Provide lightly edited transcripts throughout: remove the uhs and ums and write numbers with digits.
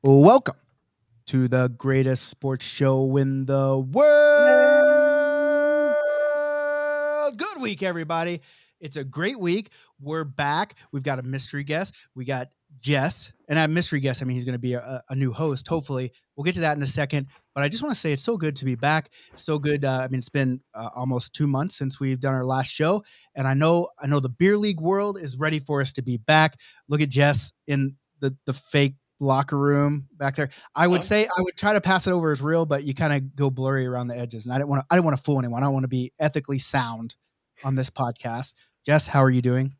Welcome to the greatest sports show in the world. Good week, everybody. It's a great week. We're back. We've got a mystery guest. We got Jess, and a mystery guest. I mean, he's going to be a new host. Hopefully, we'll get to that in a second. But I just want to say it's so good to be back. So good. I mean, it's been almost 2 months since we've done our last show, and I know the beer league world is ready for us to be back. Look at Jess in the fake locker room back there. I would try to pass it over as real, but you kind of go blurry around the edges, and I didn't want to fool anyone. I don't want to be ethically sound on this podcast. Jess, how are you doing?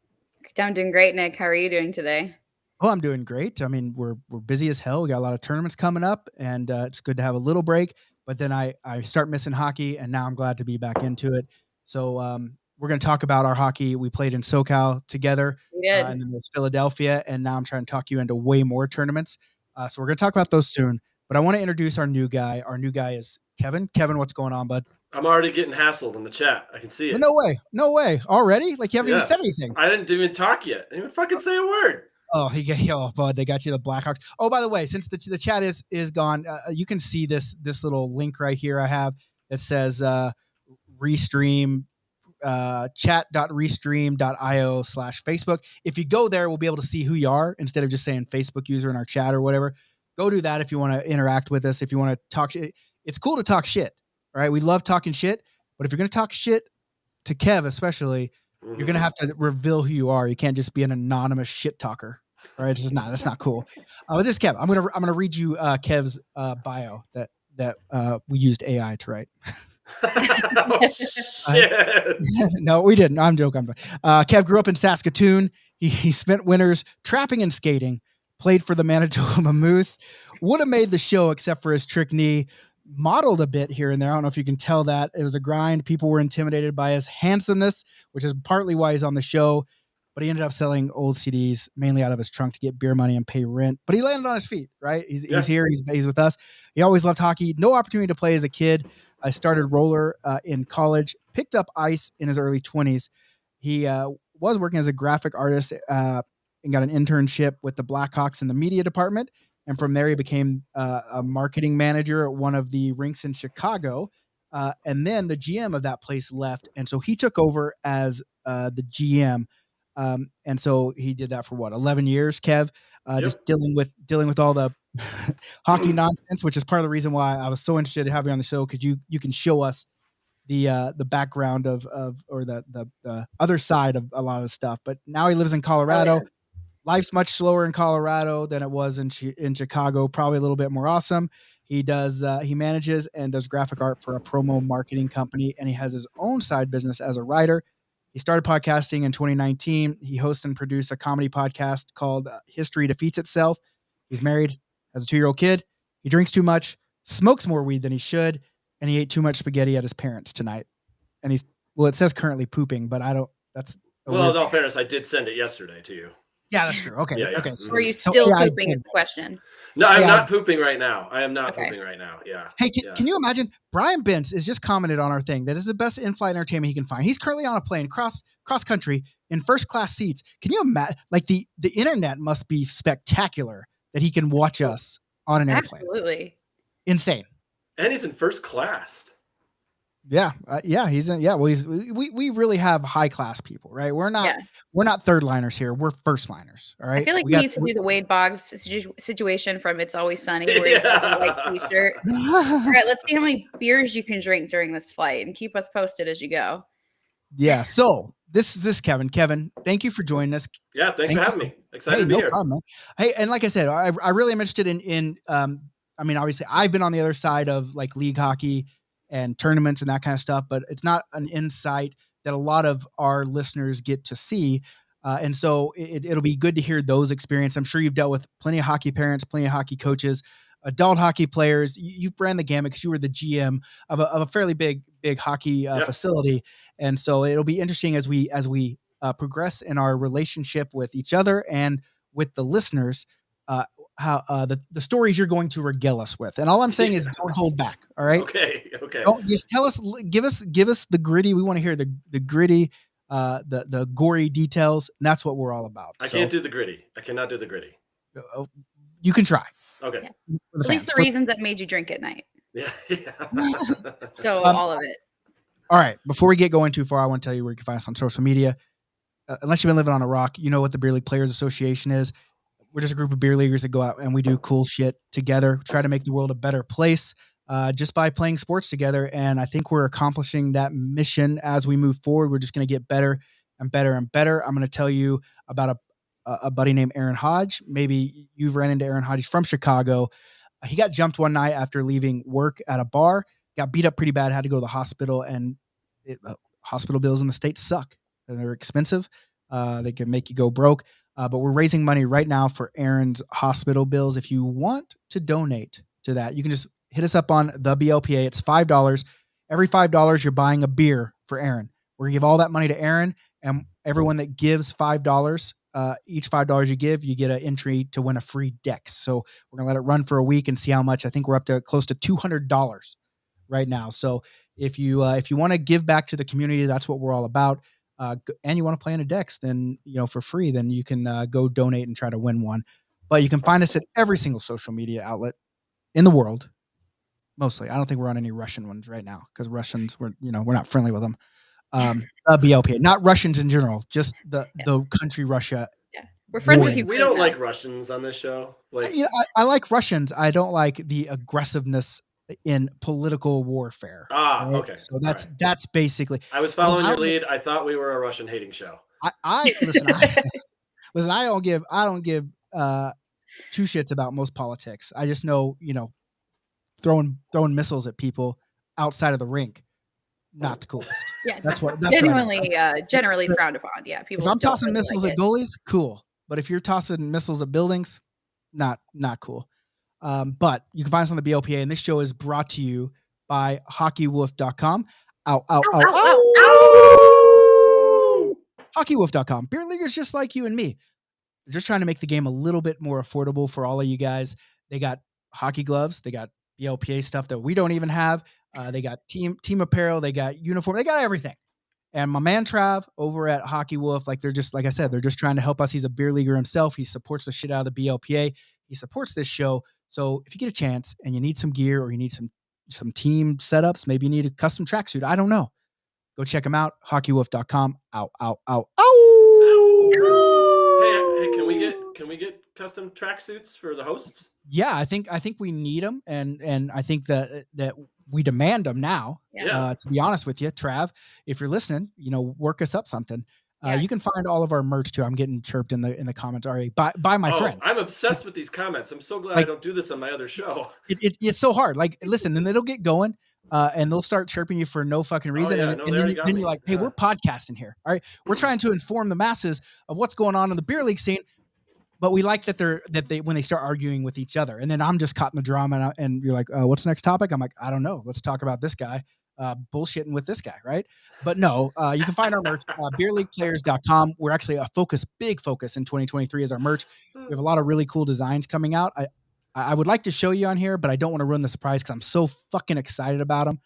I'm doing great, Nick. How are you doing today? Oh, I'm doing great. I mean, we're busy as hell. We got a lot of tournaments coming up, and it's good to have a little break. But then I start missing hockey, and now I'm glad to be back into it. So we're going to talk about our hockey. We played in SoCal together, We did. and then there's Philadelphia, and now I'm trying to talk you into way more tournaments. So we're going to talk about those soon. But I want to introduce our new guy. Our new guy is Kevin. Kevin, what's going on, bud? I'm already getting hassled in the chat. I can see it. No way. Already? Like you haven't even said anything. I didn't even talk yet. I didn't even fucking say a word. Oh, bud, they got you the Blackhawks. Oh, by the way, since the chat is gone, you can see this little link right here I have that says restream chat.restream.io/Facebook. If you go there, we'll be able to see who you are instead of just saying Facebook user in our chat or whatever. Go do that if you want to interact with us. If you want to talk shit, it's cool to talk shit. All right, we love talking shit, but if you're going to talk shit to Kev, especially, you're going to have to reveal who you are. You can't just be an anonymous shit talker. All right, that's not cool. With this Kev, I'm gonna read you Kev's bio that we used AI to write. No, we didn't. I'm joking. Kev grew up in Saskatoon. He spent winters trapping and skating. Played for the Manitoba Moose. Would have made the show except for his trick knee. Modeled a bit here and there. I don't know if you can tell that. It was a grind. People were intimidated by his handsomeness, which is partly why he's on the show. But he ended up selling old CDs mainly out of his trunk to get beer money and pay rent. But he landed on his feet, right? He's here. He's with us. He always loved hockey. No opportunity to play as a kid. I started roller in college. Picked up ice in his early 20s. He was working as a graphic artist and got an internship with the Blackhawks in the media department. And from there, he became a marketing manager at one of the rinks in Chicago. And then the GM of that place left. And so he took over as the GM. And so he did that for 11 years, Kev, just dealing with all the hockey nonsense, which is part of the reason why I was so interested in having you on the show, because you can show us the background of or the other side of a lot of the stuff. But now he lives in Colorado. Oh, yeah. Life's much slower in Colorado than it was in Chicago, probably a little bit more awesome. He manages and does graphic art for a promo marketing company, and he has his own side business as a writer. He started podcasting in 2019. He hosts and produces a comedy podcast called History Defeats Itself. He's married, has a 2-year-old kid. He drinks too much, smokes more weed than he should, and he ate too much spaghetti at his parents' tonight. And it says currently pooping, but in all fairness, I did send it yesterday to you. Yeah, that's true. Okay. Yeah. Okay. So are you still pooping is the question? No, I'm not pooping right now. I am not pooping right now. Yeah. Hey, can you imagine? Brian Bentz has just commented on our thing that is the best in-flight entertainment he can find. He's currently on a plane cross country in first class seats. Can you imagine? Like the internet must be spectacular that he can watch us on an airplane. Absolutely. Insane. And he's in first class. Yeah. He's in. Yeah. Well, we really have high class people, right? We're not third liners here. We're first liners. All right. I feel like we need to do the Wade Boggs situation from It's Always Sunny, where you have a white t-shirt. All right. Let's see how many beers you can drink during this flight, and keep us posted as you go. Yeah. So this is Kevin. Kevin, thank you for joining us. Yeah. Thanks for having me. Excited to be here. Problem, man. Hey, and like I said, I really am interested in I mean, obviously I've been on the other side of like league hockey and tournaments and that kind of stuff, but it's not an insight that a lot of our listeners get to see. And so it'll be good to hear those experiences. I'm sure you've dealt with plenty of hockey parents, plenty of hockey coaches, adult hockey players. You've ran the gamut because you were the GM of a fairly big hockey facility. And so it'll be interesting as we progress in our relationship with each other and with the listeners, how the stories you're going to regale us with. And all I'm saying is don't hold back. All right. Okay. Don't just tell us, give us the gritty. We want to hear the gritty, the gory details. And that's what we're all about. I can't do the gritty. I cannot do the gritty. You can try. Okay. Yeah. At least the reasons that made you drink at night. Yeah. So all of it. All right. Before we get going too far, I want to tell you where you can find us on social media. Unless you've been living on a rock, you know what the Beer League Players Association is. We're just a group of beer leaguers that go out and we do cool shit together, try to make the world a better place just by playing sports together. And I think we're accomplishing that mission as we move forward. We're just going to get better and better and better. I'm going to tell you about a buddy named Aaron Hodge. Maybe you've ran into Aaron Hodge. He's from Chicago. He got jumped one night after leaving work at a bar, got beat up pretty bad, had to go to the hospital, and hospital bills in the States suck. They're expensive. They can make you go broke. But we're raising money right now for Aaron's hospital bills. If you want to donate to that, you can just hit us up on the BLPA. It's $5. Every $5, you're buying a beer for Aaron. We're going to give all that money to Aaron, and everyone that gives $5, each $5 you give, you get an entry to win a free Dex. So we're going to let it run for a week and see how much. I think we're up to close to $200 right now. So if you want to give back to the community, that's what we're all about. And you want to play in a Dex, then, for free, then you can go donate and try to win one. But you can find us at every single social media outlet in the world. Mostly. I don't think we're on any Russian ones right now because Russians, we're not friendly with them. BLPA, not Russians in general, just the country Russia. Yeah. We're friends with you. We don't like Russians on this show. I like Russians. I don't like the aggressiveness in political warfare. Right? Okay. So that's basically. I was following your lead. I thought we were a Russian hating show. Listen. I don't give two shits about most politics. I just know, throwing missiles at people outside of the rink, not the coolest. Yeah, that's generally frowned upon. Yeah, people. If I'm tossing missiles at goalies, cool. But if you're tossing missiles at buildings, not cool. But you can find us on the BLPA, and this show is brought to you by HockeyWolf.com. Ow, ow, ow, ow. HockeyWolf.com. Beer leaguers just like you and me. They're just trying to make the game a little bit more affordable for all of you guys. They got hockey gloves. They got BLPA stuff that we don't even have. They got team apparel. They got uniform. They got everything. And my man Trav over at Hockey Wolf, they're just, like I said, they're just trying to help us. He's a beer leaguer himself. He supports the shit out of the BLPA. He supports this show. So if you get a chance and you need some gear or you need some team setups, maybe you need a custom tracksuit, I don't know, go check them out. HockeyWolf.com. Ow, ow, ow, ow. Hey, can we get custom tracksuits for the hosts? Yeah, I think we need them, and I think that we demand them now. Yeah. To be honest with you, Trav, if you're listening, work us up something. You can find all of our merch too. I'm getting chirped in the comments already by my friends. I'm obsessed with these comments. I'm so glad I don't do this on my other show. It's so hard. Listen, and it'll get going, and they'll start chirping you for no fucking reason, and then you're like, hey, we're podcasting here. All right, we're trying to inform the masses of what's going on in the beer league scene. But we like that they when they start arguing with each other, and then I'm just caught in the drama, and you're like, what's the next topic? I'm like, I don't know. Let's talk about this guy bullshitting with this guy, right? But no, you can find our merch beerleagueplayers.com. We're actually big focus in 2023 is our merch. We have a lot of really cool designs coming out. I would like to show you on here, but I don't want to ruin the surprise because I'm so fucking excited about them.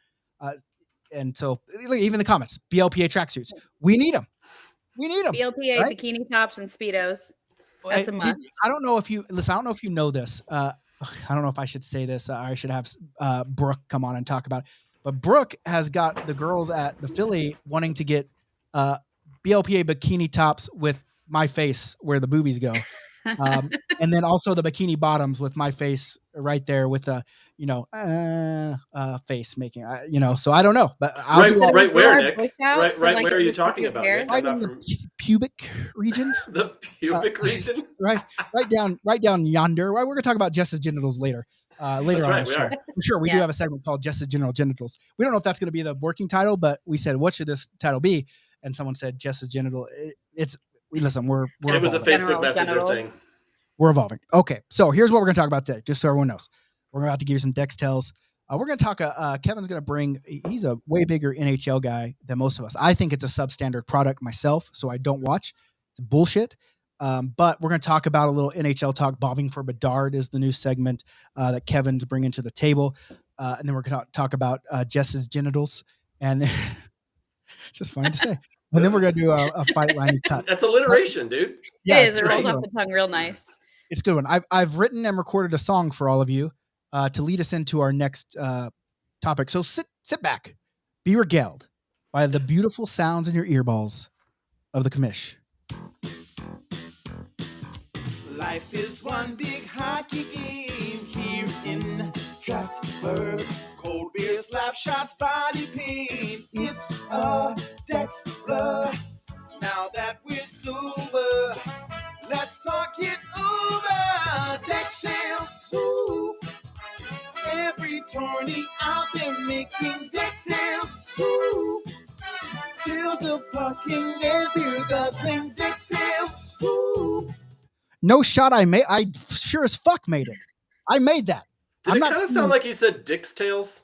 And so even the comments, BLPA tracksuits, we need them. BLPA right? Bikini tops and Speedos. That's a must. I don't know if you know this. I don't know if I should say this. I should have Brooke come on and talk about it. But Brooke has got the girls at the Philly wanting to get BLPA bikini tops with my face where the boobies go. And then also the bikini bottoms with my face right there with a, face making, so I don't know, but right where, Nick? Right where are you talking about? Nick? Right in the pubic region. The pubic region? Right down yonder. We're going to talk about Jess's genitals later. Later on the show. For sure. We do have a segment called Jess's General Genitals. We don't know if that's going to be the working title, but we said, what should this title be? And someone said Jess's Genital. Listen, we're it was evolving. A Facebook Messenger thing. We're evolving. Okay. So here's what we're going to talk about today, just so everyone knows. We're about to give you some Dextels. We're going to talk, Kevin's going to bring, he's a way bigger NHL guy than most of us. I think it's a substandard product myself, so I don't watch. It's bullshit. But we're going to talk about a little NHL talk. Bobbing for Bedard is the new segment that Kevin's bringing to the table. And then we're going to talk about Jess's genitals. And then, it's just funny to say. And then we're going to do a fight line cut. That's alliteration, dude. Yeah, it rolls off the tongue real nice. It's a good one. I've written and recorded a song for all of you to lead us into our next topic. So sit back, be regaled by the beautiful sounds in your earballs of the commish. Life is one big hockey game here in Draftburg. Cold beer, slap shots, body pain. It's a Dex Blur. Now that we're sober, let's talk it over. Dex Tales, woo. Every tourney out there making Dex Tales, woo. Tales of pucking and beer guzzling Dex Tales, woo. No shot I made. I sure as fuck made it. I made that. Did it kind of sound like he said Dick's Tails?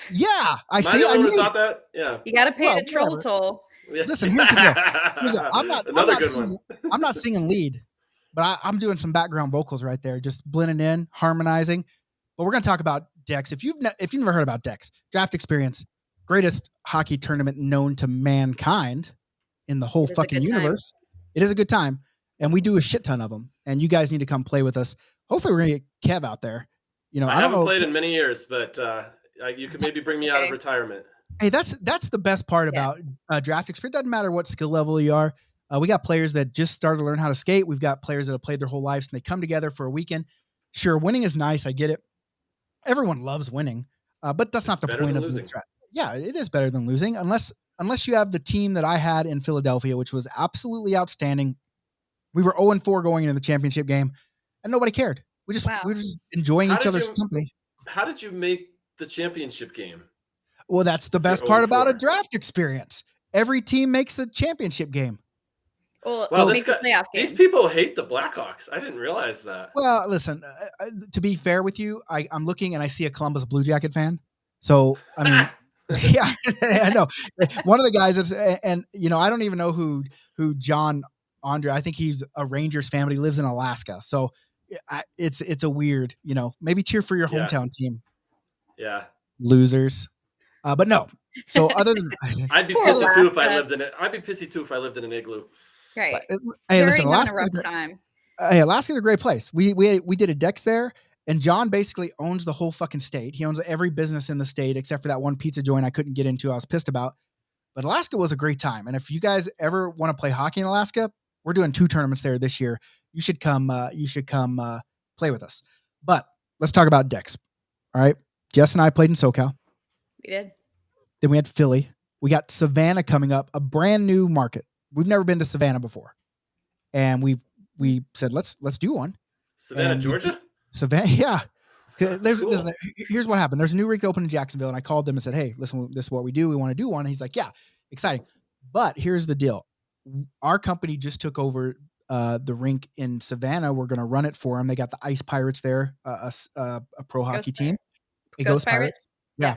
Yeah, I see. I thought that. Yeah, you got to pay the troll toll. Listen, here's the deal. I'm not singing lead, but I'm doing some background vocals right there, just blending in, harmonizing. But we're gonna talk about Dex. If you've never heard about Dex, Draft Experience, greatest hockey tournament known to mankind in the whole fucking universe. It is a good time, and we do a shit ton of them. And you guys need to come play with us. Hopefully, we're gonna get Kev out there. I haven't played in many years, but you could maybe bring me out of retirement. Hey, that's the best part about Draft Experience. It doesn't matter what skill level you are. We got players that just started to learn how to skate. We've got players that have played their whole lives, and they come together for a weekend. Sure, winning is nice. I get it. Everyone loves winning, but that's not the point of the draft. Yeah, it is better than losing, unless you have the team that I had in Philadelphia, which was absolutely outstanding. We were 0-4 going into the championship game, and nobody cared. We were just enjoying each other's company. How did you make the championship game? Well, that's the best part about a Draft Experience. Every team makes a championship game. Well, these people hate the Blackhawks. I didn't realize that. Well, listen, to be fair with you, I'm looking and I see a Columbus Blue Jacket fan. So, I mean, yeah, I know. One of the guys is, and I don't even know who John Andre. I think he's a Rangers fan, but he lives in Alaska. So it's a weird, maybe cheer for your hometown team. Yeah. Losers. But no. So other than I'd be pissy too if I lived in it. I'd be pissy too if I lived in an igloo. Right. Hey, listen, Alaska's a great place. We did a Dex there, and John basically owns the whole fucking state. He owns every business in the state except for that one pizza joint I couldn't get into. I was pissed about. But Alaska was a great time. And if you guys ever want to play hockey in Alaska, we're doing 2 tournaments there this year. You should come play with us. But let's talk about Dex. All right. Jess and I played in SoCal. We did. Then we had Philly. We got Savannah coming up, a brand new market. We've never been to Savannah before. And we said, let's do one. Savannah, Georgia? Savannah, yeah. Listen, here's what happened. There's a new rink open in Jacksonville, and I called them and said, hey, listen, this is what we do. We want to do one. And he's like, yeah, exciting. But here's the deal. Our company just took over the rink in Savannah. We're going to run it for them. They got the Ice Pirates there, a pro hockey team. Ghost Pirates? Yeah.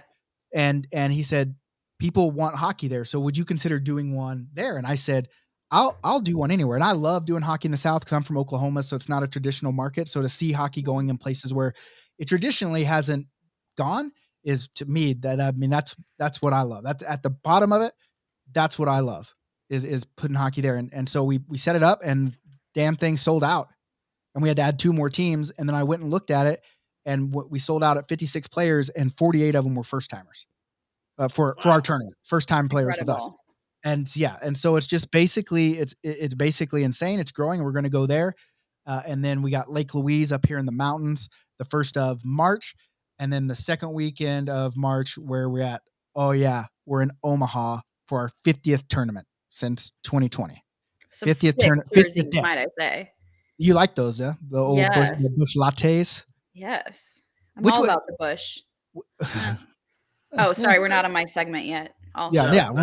And he said, people want hockey there. So would you consider doing one there? And I said, I'll do one anywhere. And I love doing hockey in the South because I'm from Oklahoma. So it's not a traditional market. So to see hockey going in places where it traditionally hasn't gone is, to me, that's what I love. That's at the bottom of it. That's what I love is putting hockey there. And so we set it up and damn thing sold out, and we had to add 2 more teams. And then I went and looked at it, and we sold out at 56 players, and 48 of them were first timers for our tournament, first time players with us. And and so it's just basically, it's basically insane. It's growing. We're going to go there. And then we got Lake Louise up here in the mountains, the 1st of March. And then the 2nd weekend of March, where we're at, we're in Omaha for our 50th tournament since 2020. Some 50th tournament. 50th, might I say. You like those, yeah? The old bush lattes? Yes. I'm all about the bush. Oh, sorry. We're not on my segment yet. We're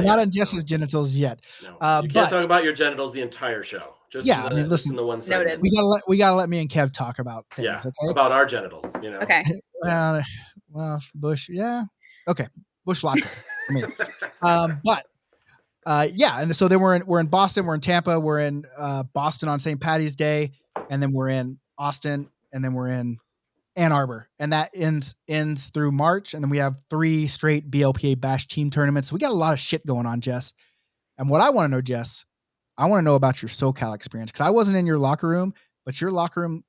not on Jess's genitals yet. No, you can't talk about your genitals the entire show. Just listen, the one segment. We gotta let me and Kev talk about things. Okay? About our genitals. Okay. Well, bush. Yeah. Okay. Bush latte for me. And so then we're in Boston. We're in Tampa. We're in Boston on St. Patty's Day, and then we're in Austin, and then we're in Ann Arbor, and that ends through March. And then we have 3 straight BLPA Bash team tournaments. So we got a lot of shit going on, Jess. And what I want to know, Jess, I want to know about your SoCal experience, because I wasn't in your locker room, but your locker room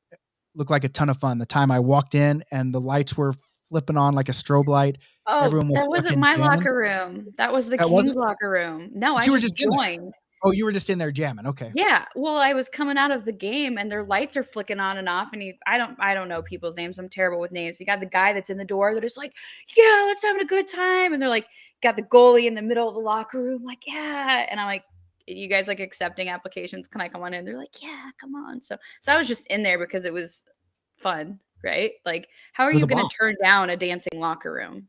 looked like a ton of fun. The time I walked in and the lights were flipping on like a strobe light. Oh, Everyone was that wasn't fucking my jamming. locker room. That was the That wasn't? King's locker room. No, But I you were just just in there. joined. Oh, you were just in there jamming. Okay. Yeah. Well, I was coming out of the game and their lights are flicking on and off. And I don't know people's names. I'm terrible with names. You got the guy that's in the door that is like, yeah, let's have a good time. And they're like, got the goalie in the middle of the locker room, like, yeah. And I'm like, you guys like accepting applications? Can I come on in? They're like, yeah, come on. So I was just in there because it was fun, right? Like, how are It was you a going to blast. turn down a dancing locker room?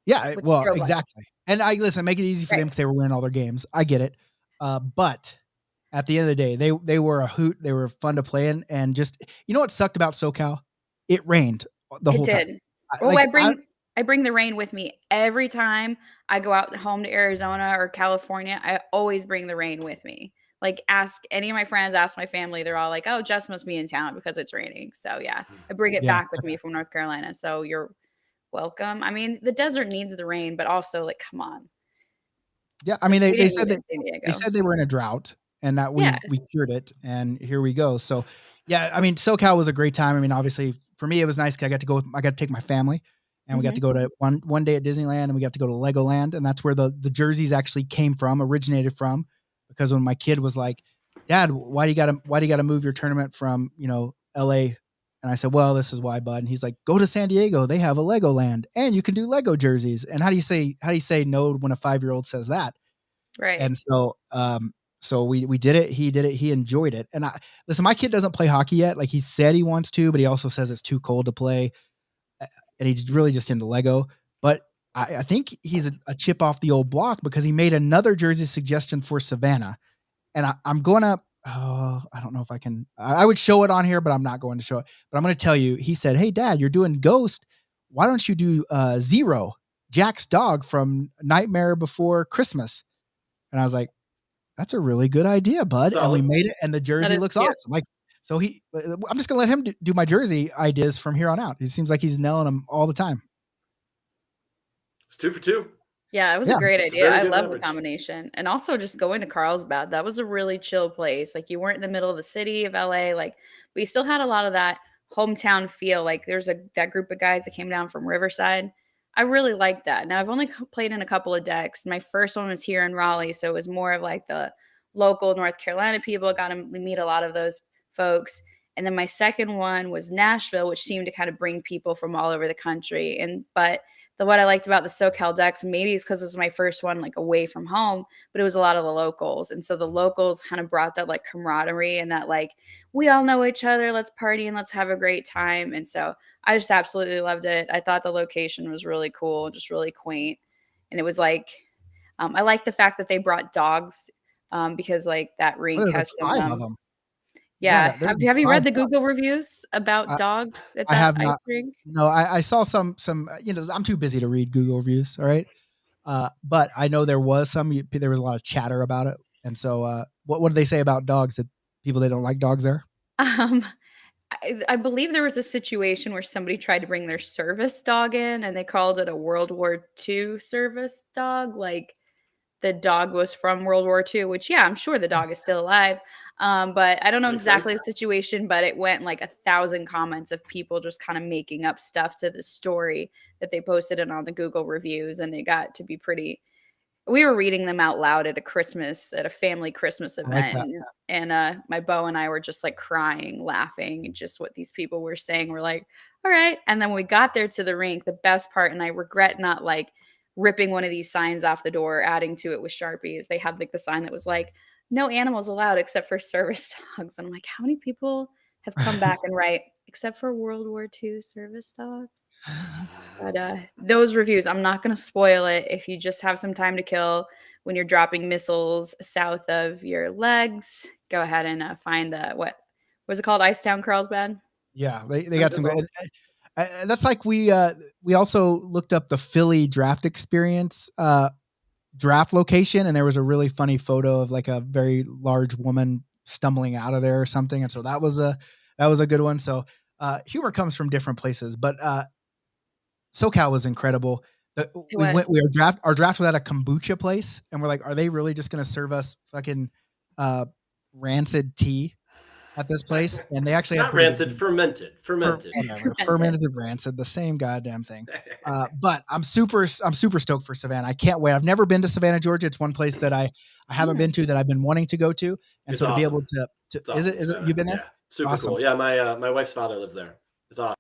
Yeah, With well, strobe lights? exactly. And make it easy for them Right. because they were winning all their games. I get it. But at the end of the day, they were a hoot. They were fun to play in. And just, you know what sucked about SoCal? It rained the It whole time. did. Well, I bring the rain with me every time I go out home to Arizona or California. I always bring the rain with me. Like, ask any of my friends, ask my family. They're all like, "Oh, Jess must be in town because it's raining." So yeah, I bring it Yeah. back with me from North Carolina. So you're welcome. I mean, the desert needs the rain, but also like, come on. Yeah. I mean, We they didn't said need it that in San they Diego. said they were in a drought and that Yeah. we cured it. And here we go. So yeah, I mean, SoCal was a great time. I mean, obviously for me, it was nice because I got to take my family and we got to go to one day at Disneyland and we got to go to Legoland. And that's where the jerseys actually originated from, because when my kid was like, Dad, why do you gotta move your tournament from, LA? And I said, well, this is why, bud. And he's like, go to San Diego. They have a Legoland and you can do Lego jerseys. And how do you say no when a 5-year-old says that? Right. And so, so we did it. He did it. He enjoyed it. And listen, my kid doesn't play hockey yet. Like he said he wants to, but he also says it's too cold to play. And he's really just into Lego. But I think he's a chip off the old block because he made another jersey suggestion for Savannah. And I'm going to, I don't know if I can, I would show it on here, but I'm not going to show it. But I'm going to tell you, he said, hey, Dad, you're doing Ghost. Why don't you do Zero, Jack's dog from Nightmare Before Christmas? And I was like, that's a really good idea, bud. Solid. And we made it, and the jersey looks cute. awesome. Like, so I'm just going to let him do my jersey ideas from here on out. It seems like he's nailing them all the time. It's 2 for 2. Yeah, it was a great It's a idea. very I good love average. the combination. And also just going to Carlsbad, that was a really chill place. Like you weren't in the middle of the city of LA. Like we still had a lot of that hometown feel. Like there's that group of guys that came down from Riverside. I really liked that. Now I've only played in a couple of decks. My first one was here in Raleigh, so it was more of like the local North Carolina people. Got to meet a lot of those folks. And then my second one was Nashville, which seemed to kind of bring people from all over the country. But what I liked about the SoCal decks, maybe it's because this was my first one like away from home, but it was a lot of the locals. And so the locals kind of brought that like camaraderie and that like, we all know each other, let's party and let's have a great time. And so I just absolutely loved it. I thought the location was really cool, just really quaint. And it was like, I like the fact that they brought dogs because like that rink There's like has some, 5 of them. yeah. there's Have you 5 read the dogs. Google reviews about dogs at I that have ice not. rink? No, I saw some, I'm too busy to read Google reviews. All right. But I know there was a lot of chatter about it. And so, what did they say about dogs? That people, they don't like dogs there? I believe there was a situation where somebody tried to bring their service dog in and they called it a World War II service dog. Like the dog was from World War II, which, yeah, I'm sure the dog is still alive. But I don't know Makes exactly sense. the situation, but it went like 1,000 comments of people just kind of making up stuff to the story that they posted it on the Google reviews. And it got to be we were reading them out loud at a family Christmas I like event. that. And my beau and I were just like crying, laughing, and just what these people were saying. We're like, all right. And then when we got there to the rink, the best part, and I regret not like ripping one of these signs off the door, adding to it with Sharpies. They had like the sign that was like, no animals allowed except for service dogs. And I'm like, how many people have come back and write, except for World War II service dogs? But those reviews, I'm not going to spoil it. If you just have some time to kill when you're dropping missiles south of your legs, go ahead and find what was it called? Icetown Carlsbad? Yeah, they got some good. And that's like we also looked up the Philly draft experience draft location, and there was a really funny photo of like a very large woman stumbling out of there or something, and so that was a good one. So humor comes from different places, but SoCal was incredible. Our draft was at a kombucha place, and we're like, are they really just going to serve us fucking rancid tea? at this place, and they actually have Not pretty rancid, good fermented. whatever, fermented rancid, the same goddamn thing. But I'm super stoked for Savannah. I can't wait. I've never been to Savannah, Georgia. It's one place that I haven't been to that I've been wanting to go to, and It's so to be awesome. able to It's is awesome, it Savannah. you've been there? Yeah, super Awesome. cool. Yeah, my wife's father lives there. It's awesome.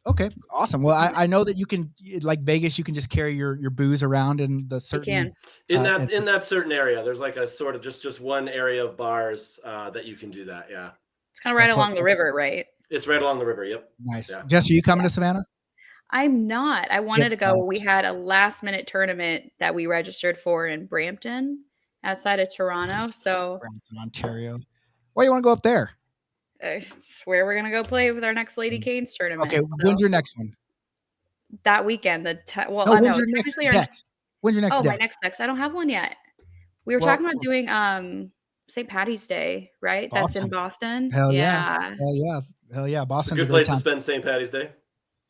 Okay, awesome. Well, I know that you can, like Vegas, you can just carry your booze around in the You certain can. In that certain area. There's like a sort of just one area of bars that you can do that. Yeah, It's kind of right That's what- along the river, right? it's right along the river. Yep. nice. Yeah. Jess, are you coming to Savannah? I'm not. I wanted to Get go. We fucked. had a last minute tournament that we registered for in Brampton, outside of Toronto. So Brampton, Ontario. Why you want to go up there? it's where we're gonna go play with our next Lady Canes tournament. Okay, So when's your next one? that weekend, no, when's your next technically our Dex? When's your next my Dex? next Dex. I don't have one yet. We were Well, talking about doing St. Patty's Day, right? That's in Boston. Hell yeah. Hell yeah. It's a Boston's good a great place to time. spend St. Patty's Day.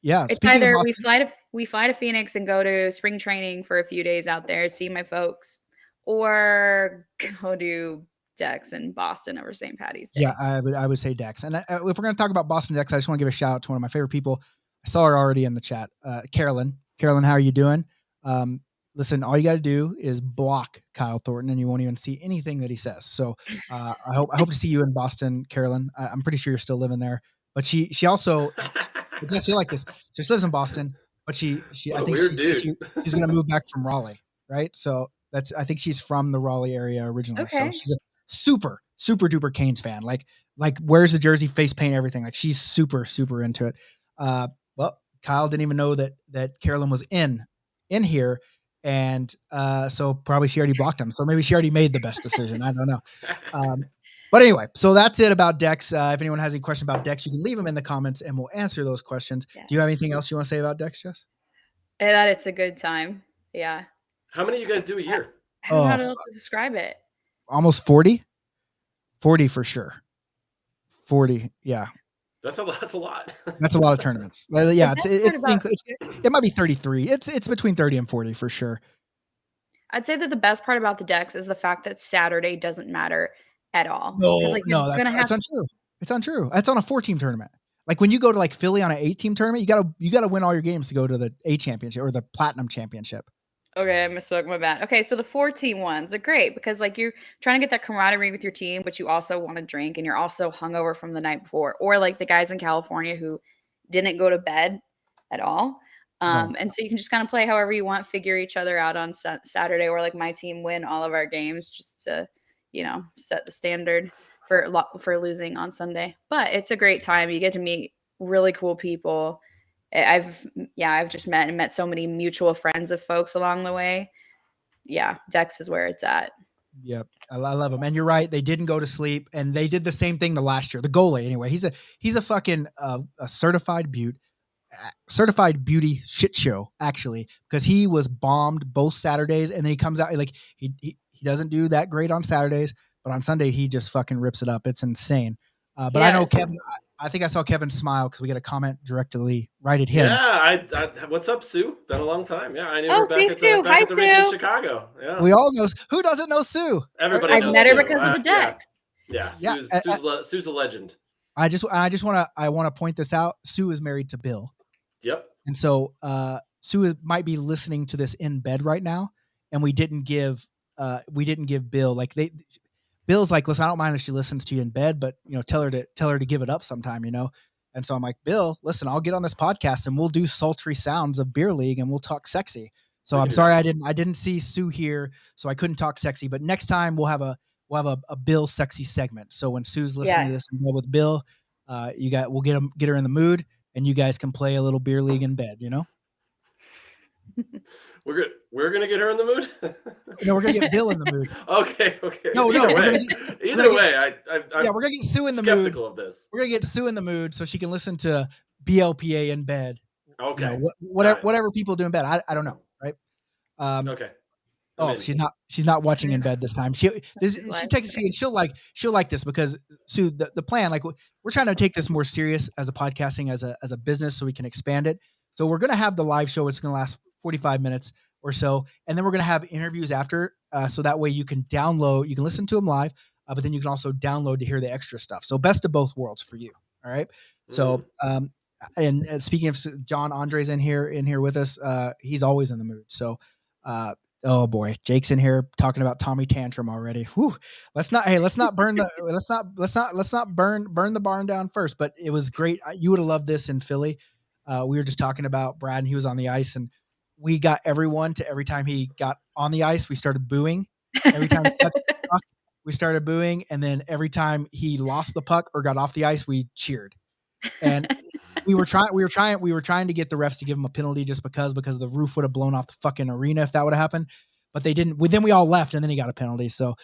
Yeah. It's Speaking of either Boston, we fly to Phoenix and go to spring training for a few days out there, see my folks, or go do Dex in Boston over St. Patty's Day. yeah, I would say Dex. And if we're going to talk about Boston Dex, I just want to give a shout out to one of my favorite people. I saw her already in the chat. Carolyn. Carolyn, how are you doing? Listen, all you got to do is block Kyle Thornton and you won't even see anything that he says. So I hope to see you in Boston, Carolyn. I'm pretty sure you're still living there. But she also, Jess, you like this. She lives in Boston, but she What I a think weird she's dude. going to move back from Raleigh, right? So I think she's from the Raleigh area originally. So Okay. she's a super duper Canes fan. Like wears the jersey, face paint, everything. Like she's super into it. Well, Kyle didn't even know that Carolyn was in here. And so probably she already blocked him. So maybe she already made the best decision. I don't know. But anyway, so that's it about Dex. If anyone has any question about Dex, you can leave them in the comments and we'll answer those questions. Yeah. Do you have anything else you want to say about Dex, Jess? And that it's a good time. Yeah. How many of you guys do a year? I don't know how Oh, else to describe it. Almost 40? 40 for sure. 40. Yeah. That's a lot. That's a lot. That's a lot of tournaments. Yeah. The best part It might be 33. It's between 30 and 40 for sure. I'd say that the best part about the Dex is the fact that Saturday doesn't matter at all. 'Cause, No, like, you're gonna that's untrue. It's untrue. It's on a 4-team tournament. Like when you go to like Philly on an 8-team tournament, you gotta win all your games to go to the A championship or the platinum championship. Okay, I misspoke, my bad. Okay, so the 4-team ones are great because like you're trying to get that camaraderie with your team, but you also want to drink and you're also hungover from the night before, or like the guys in California who didn't go to bed at all. No. And so you can just kind of play however you want, figure each other out on Saturday, or like my team win all of our games just to, set the standard for losing on Sunday. But it's a great time. You get to meet really cool people. I've just met so many mutual friends of folks along the way. Yeah, Dex is where it's at. Yep. I love him. And you're right. They didn't go to sleep and they did the same thing the last year. The goalie, anyway, he's a fucking a certified beauty shit show, actually, because he was bombed both Saturdays. And then he comes out like he doesn't do that great on Saturdays, but on Sunday, he just fucking rips it up. It's insane. But I know Kevin, I think I saw Kevin smile because we get a comment directly right at him. Yeah, I what's up, Sue? Been a long time. Yeah, I knew Oh, her back see at Sue. the Hi, rink in Sue. Chicago. Yeah, We all know. Who doesn't know Sue? everybody I've knows met her Sue. because of the Dex. Yeah, Yeah, Sue's a legend. I just want to point this out. Sue is married to Bill. Yep. And so Sue might be listening to this in bed right now, and we didn't give Bill Bill's like, listen, I don't mind if she listens to you in bed, but tell her to give it up sometime, And so I'm like, Bill, listen, I'll get on this podcast and we'll do sultry sounds of beer league and we'll talk sexy. So I'm sorry I didn't see Sue here, so I couldn't talk sexy. But next time we'll have a Bill sexy segment. So when Sue's listening to this in bed with Bill, we'll get her in the mood, and you guys can play a little beer league in bed. We're gonna get her in the mood. No, we're gonna get Bill in the mood. Okay. No, Either we're way, we're gonna get Sue in the skeptical mood. of this. We're gonna get Sue in the mood so she can listen to BLPA in bed. Okay. Whatever people do in bed. I don't know, right? Okay. Oh, she's not watching in bed this time. She texted me and she'll like this because Sue, the plan, like we're trying to take this more serious as a podcasting as a business so we can expand it. So we're gonna have the live show. It's gonna last 45 minutes or so, and then we're gonna have interviews after, so that way you can listen to them live. but then you can also download to hear the extra stuff. So best of both worlds for you. All right. So, and speaking of John, Andre's in here with us. He's always in the mood. So, oh boy, Jake's in here talking about Tommy Tantrum already. Whew. Let's not burn the barn down first, but it was great. You would have loved this in Philly. We were just talking about Brad, and he was on the ice, and we got everyone to every time he got on the ice, we started booing. Every time he touched the puck, we started booing, and then every time he lost the puck or got off the ice, we cheered. And we were trying to get the refs to give him a penalty just because the roof would have blown off the fucking arena if that would have happened, but they didn't. Then we all left, and then he got a penalty. So,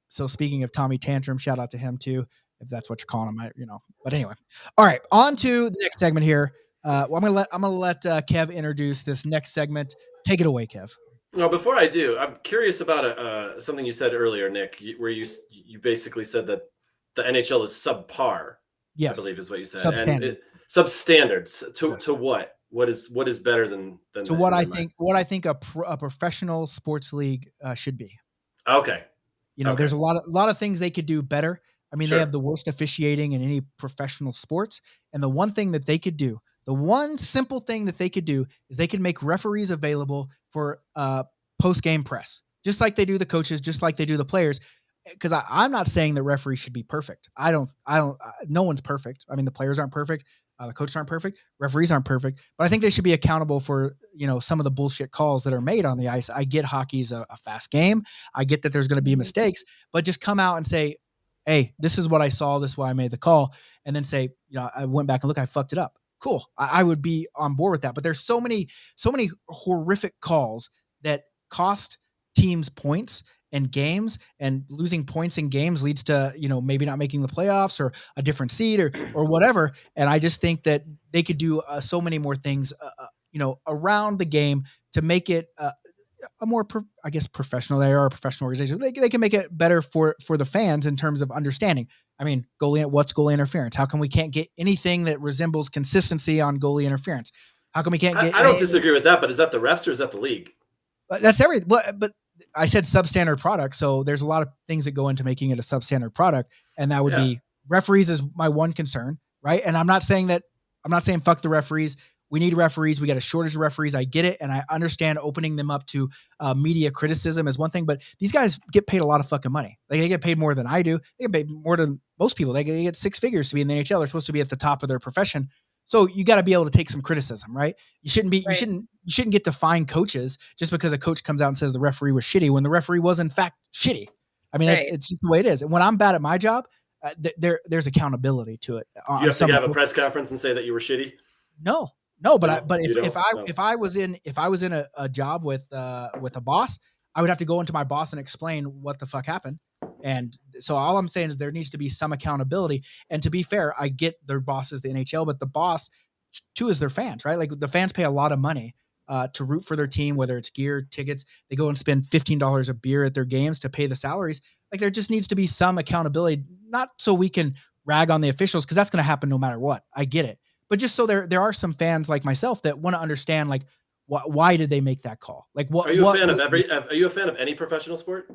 so speaking of Tommy Tantrum, shout out to him too, if that's what you're calling him. But anyway, all right, on to the next segment here. I'm gonna let Kev introduce this next segment. Take it away, Kev. No, before I do, I'm curious about something you said earlier, Nick, where you basically said that the NHL is subpar. Yes, I believe is what you said. Substandard. Substandard. To what? What is better than to what I think a professional sports league should be. Okay. There's a lot of things they could do better. I mean, They have the worst officiating in any professional sports, and the one thing that they could do, the one simple thing that they could do, is they could make referees available for post-game press, just like they do the coaches, just like they do the players. Because I'm not saying that referees should be perfect. No one's perfect. I mean, the players aren't perfect. The coaches aren't perfect. Referees aren't perfect. But I think they should be accountable for, some of the bullshit calls that are made on the ice. I get hockey's a fast game. I get that there's going to be mistakes, but just come out and say, hey, this is what I saw. This is why I made the call. And then say, I went back and look, I fucked it up. Cool. I would be on board with that. But there's so many horrific calls that cost teams points and games, and losing points in games leads to, maybe not making the playoffs or a different seed or whatever. And I just think that they could do so many more things, around the game to make it a more, professional. They are a professional organization. They can make it better for the fans in terms of understanding. I mean, what's goalie interference? How come we can't get anything that resembles consistency on goalie interference? How come we can't get? I don't disagree with that, but is that the refs or is that the league? That's everything. But I said substandard product, so there's a lot of things that go into making it a substandard product, and that would be referees is my one concern, right? And I'm not saying fuck the referees. We need referees. We got a shortage of referees. I get it, and I understand opening them up to media criticism is one thing, but these guys get paid a lot of fucking money. They get paid more than I do. They get paid more than most people. They get six figures to be in the NHL. They're supposed to be at the top of their profession. So you got to be able to take some criticism, right? You shouldn't get to fine coaches just because a coach comes out and says the referee was shitty when the referee was in fact shitty. I mean, it's just the way it is. And when I'm bad at my job, there's accountability to it. You have to have a press conference and say that you were shitty. No, but if I was in a job with a boss, I would have to go into my boss and explain what the fuck happened. And so all I'm saying is there needs to be some accountability. And to be fair, I get their boss is the NHL, but the boss too is their fans, right? Like the fans pay a lot of money to root for their team, whether it's gear, tickets. They go and spend $15 a beer at their games to pay the salaries. Like there just needs to be some accountability, not so we can rag on the officials, because that's going to happen no matter what. I get it. But just so there are some fans like myself that want to understand, like, why did they make that call? Like, what? Are you a fan of any professional sport?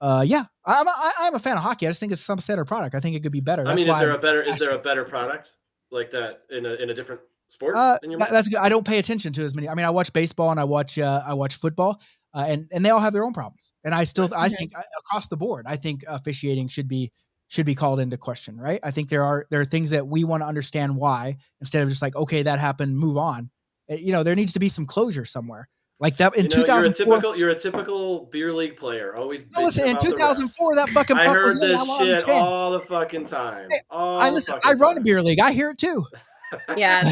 Yeah, I'm a fan of hockey. I just think it's some standard product. I think it could be better. That's is there a better product like that in a different sport? That's good. I don't pay attention to as many. I mean, I watch baseball and I watch football, and they all have their own problems. And I think across the board, I think officiating should be called into question, right? I think there are things that we want to understand why, instead of just like, okay, that happened, move on. There needs to be some closure somewhere. Like that in 2004, you're a typical beer league player. Always. Listen, in 2004, that fucking. I heard this shit all the fucking time. I run a beer league. I hear it too. Yeah,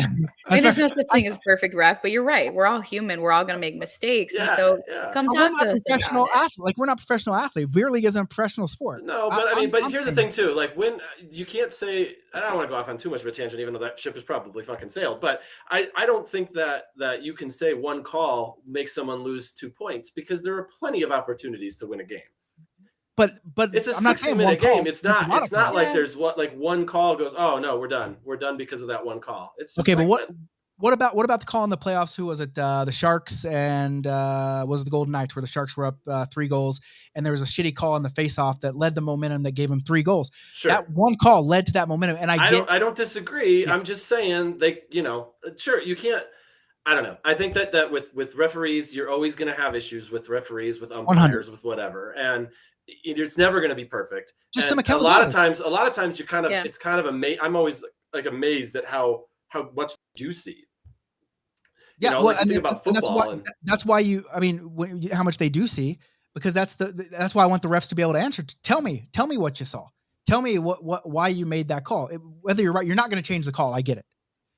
I mean, there's no such thing as perfect ref, but you're right. We're all human. We're all going to make mistakes, and so come talk to us. Professional athlete, like we're not professional athletes. Beer league isn't a professional sport. No, but here's the thing too. Like when you can't say, I don't want to go off on too much of a tangent, even though that ship is probably fucking sailed. But I don't think that you can say one call makes someone lose 2 points, because there are plenty of opportunities to win a game. But it's a 60-minute game. It's not like there's one call goes, oh no, we're done because of that one call. It's okay, but What about the call in the playoffs? Who was it? The Sharks and was it the Golden Knights, where the Sharks were up 3 goals, and there was a shitty call in the faceoff that led the momentum that gave them 3 goals. Sure. That one call led to that momentum, and I don't disagree. Yeah. I'm just saying sure, you can't. I don't know. I think that with referees, you're always going to have issues with referees, with umpires, 100. with whatever, and it's never going to be Just and some accountability. A lot of times, you're kind of it's kind of amazed. I'm always like amazed at how much you do see. Yeah, well, think about football. That's why how much they do see, because that's why I want the refs to be able to answer. Tell me what you saw. Tell me why you made that call. Whether you're right, you're not going to change the call. I get it.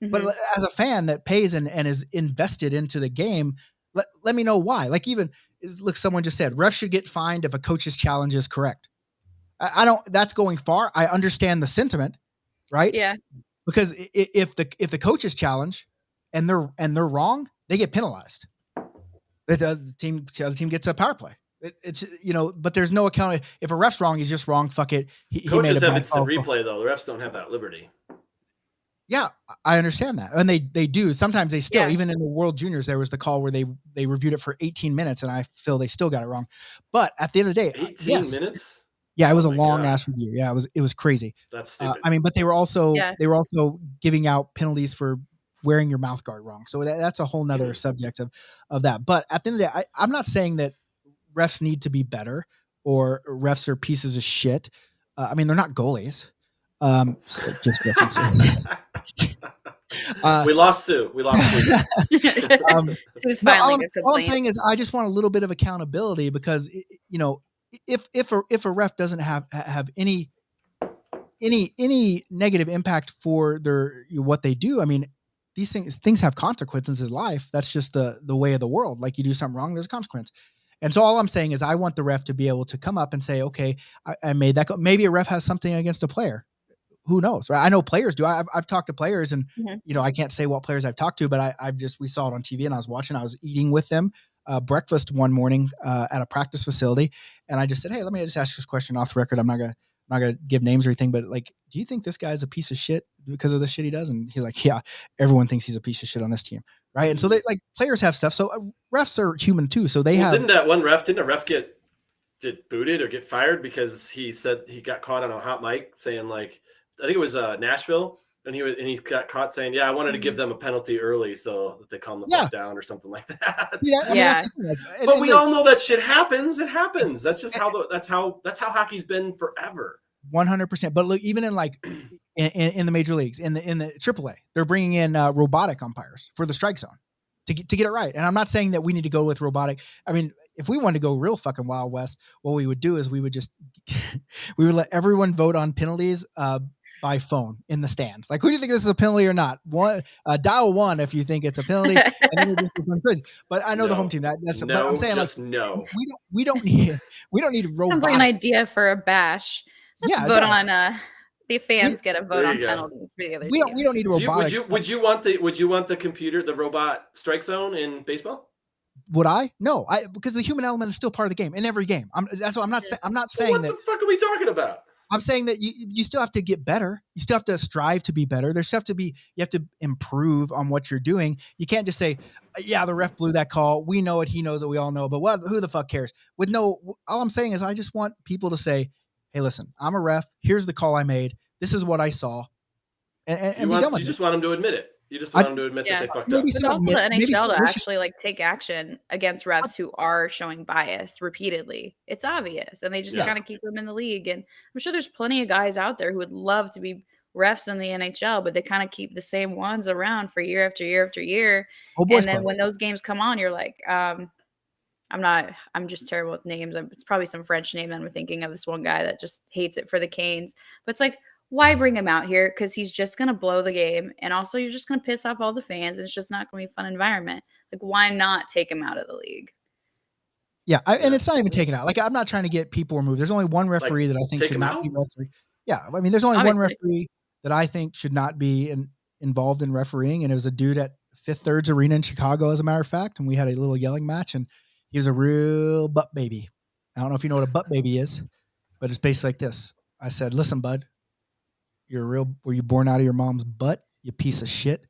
Mm-hmm. But as a fan that pays and is invested into the game, let me know why. Like someone just said, refs should get fined if a coach's challenge is correct. I don't. That's going far. I understand the sentiment, right? Yeah. Because if the coach's challenge and they're wrong, they get penalized. The team gets a power play. It's but there's no account. If a ref's wrong, he's just wrong. Fuck it. Coaches have instant replay though. The refs don't have that liberty. Yeah, I understand that, and they do. Sometimes they still, even in the World Juniors, there was the call where they reviewed it for 18 minutes, and I feel they still got it wrong. But at the end of the day, 18 minutes. Yeah, it was a long ass review. Yeah, it was crazy. That's stupid. But they were also giving out penalties for wearing your mouth guard wrong. So that's a whole nother subject of that. But at the end of the day, I'm not saying that refs need to be better or refs are pieces of shit. They're not goalies. Just we lost Sue. Sue's all I'm saying is I just want a little bit of accountability, because if a ref doesn't have any negative impact for what they do, these things have consequences in life. That's just the way of the world. Like, you do something wrong, there's a consequence. And so all I'm saying is I want the ref to be able to come up and say, okay, I made that. Maybe a ref has something against a player. Who knows? Right? I know players do. I've talked to players, and I can't say what players I've talked to, but we saw it on TV, and I was eating with them breakfast one morning at a practice facility, and I just said, hey, let me just ask this question off the record. I'm not gonna give names or anything, but like, do you think this guy's a piece of shit because of the shit he does? And he's like, yeah, everyone thinks he's a piece of shit on this team, right? And so players have stuff. So refs are human too. So didn't a ref get booted or get fired because he said he got caught on a hot mic saying, like, I think it was Nashville, and he got caught saying, yeah, I wanted to give them a penalty early so that they calm the fuck down or something like that. Yeah. But we all know that shit happens. It happens. That's just that's how hockey's been forever. 100%. But look, even in in the major leagues, in the AAA, they're bringing in robotic umpires for the strike zone to get it right. And I'm not saying that we need to go with robotic. If we wanted to go real fucking Wild West, what we would do is we would let everyone vote on penalties by phone in the stands. Like, who do you think this is a penalty or not? Dial 1 if you think it's a penalty, and then it just becomes crazy. But I know the home team. But I'm saying, we don't need robotic. Sounds like an idea for a bash. Let's vote on the fans get a vote on penalties for the other team. We don't need robotics. Would you want the computer, the robot strike zone in baseball? Would I? No, because the human element is still part of the game in every game. That's what I'm not saying. I'm not saying that. What the fuck are we talking about? I'm saying that you still have to get better. You still have to strive to be better. You have to improve on what you're doing. You can't just say, yeah, the ref blew that call. We know it. He knows it. We all know. But who the fuck cares? All I'm saying is I just want people to say, hey, listen, I'm a ref. Here's the call I made. This is what I saw. And be done with it. You just want them to admit it. You just want them to admit that they fucked up. But also the NHL to actually take action against refs who are showing bias repeatedly. It's obvious, and they just kind of keep them in the league. And I'm sure there's plenty of guys out there who would love to be refs in the NHL, but they kind of keep the same ones around for year after year after year. And then when those games come on, you're like, I'm just terrible with names. It's probably some French name that I'm thinking of, this one guy that just hates it for the Canes. But it's like, why bring him out here? Because he's just going to blow the game. And also, you're just going to piss off all the fans. And it's just not going to be a fun environment. Like, why not take him out of the league? Yeah. And it's not even taken out. Like, I'm not trying to get people removed. There's only one referee that I think should not be referee. Yeah. There's only one referee that I think should not be involved in refereeing. And it was a dude at Fifth Thirds Arena in Chicago, as a matter of fact. And we had a little yelling match. And he was a real butt baby. I don't know if you know what a butt baby is, but it's basically like this. I said, listen, bud. Were you born out of your mom's butt? You piece of shit.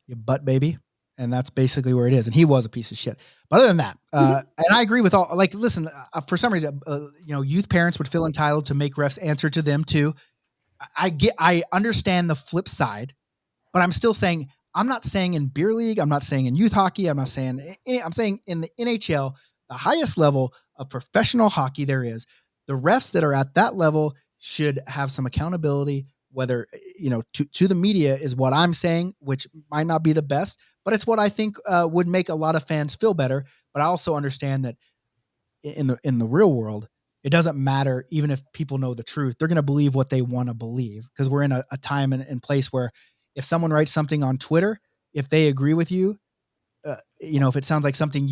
You butt baby. And that's basically where it is. And he was a piece of shit. But other than that, and I agree with all, like, listen, for some reason, youth parents would feel entitled to make refs answer to them too. I understand the flip side, but I'm still saying, I'm not saying in beer league. I'm not saying in youth hockey. I'm saying in the NHL, the highest level of professional hockey there is. The refs that are at that level should have some accountability, whether, to the media is what I'm saying, which might not be the best, but it's what I think would make a lot of fans feel better. But I also understand that in the real world, it doesn't matter. Even if people know the truth, they're going to believe what they want to believe, because we're in a time and place where if someone writes something on Twitter, if they agree with you, if it sounds like something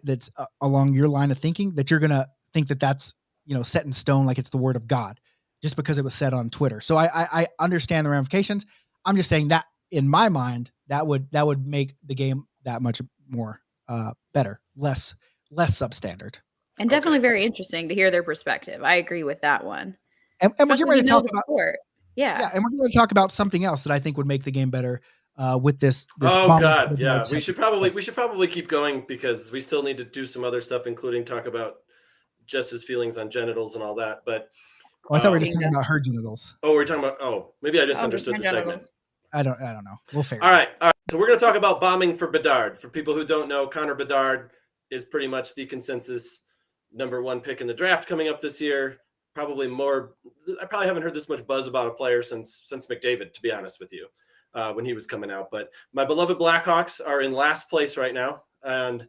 that's along your line of thinking, that you're going to think that that's, set in stone, like it's the word of God, just because it was said on Twitter. So I understand the ramifications. I'm just saying that in my mind, that would make the game that much more better, less substandard. And definitely very interesting to hear their perspective. I agree with that one. And we're getting ready to talk about sport. Yeah, and we're going to talk about something else that I think would make the game better with this. Oh God, yeah. We should probably keep going, because we still need to do some other stuff, including talk about Jess's feelings on genitals and all that. But I thought we were just talking about her genitals. Oh, we're talking about. Oh, maybe I just understood the segment. I don't know. We'll figure. All right. So we're going to talk about bombing for Bedard. For people who don't know, Connor Bedard is pretty much the consensus #1 pick in the draft coming up this year. Probably more. I probably haven't heard this much buzz about a player since McDavid, to be honest with you, when he was coming out. But my beloved Blackhawks are in last place right now, and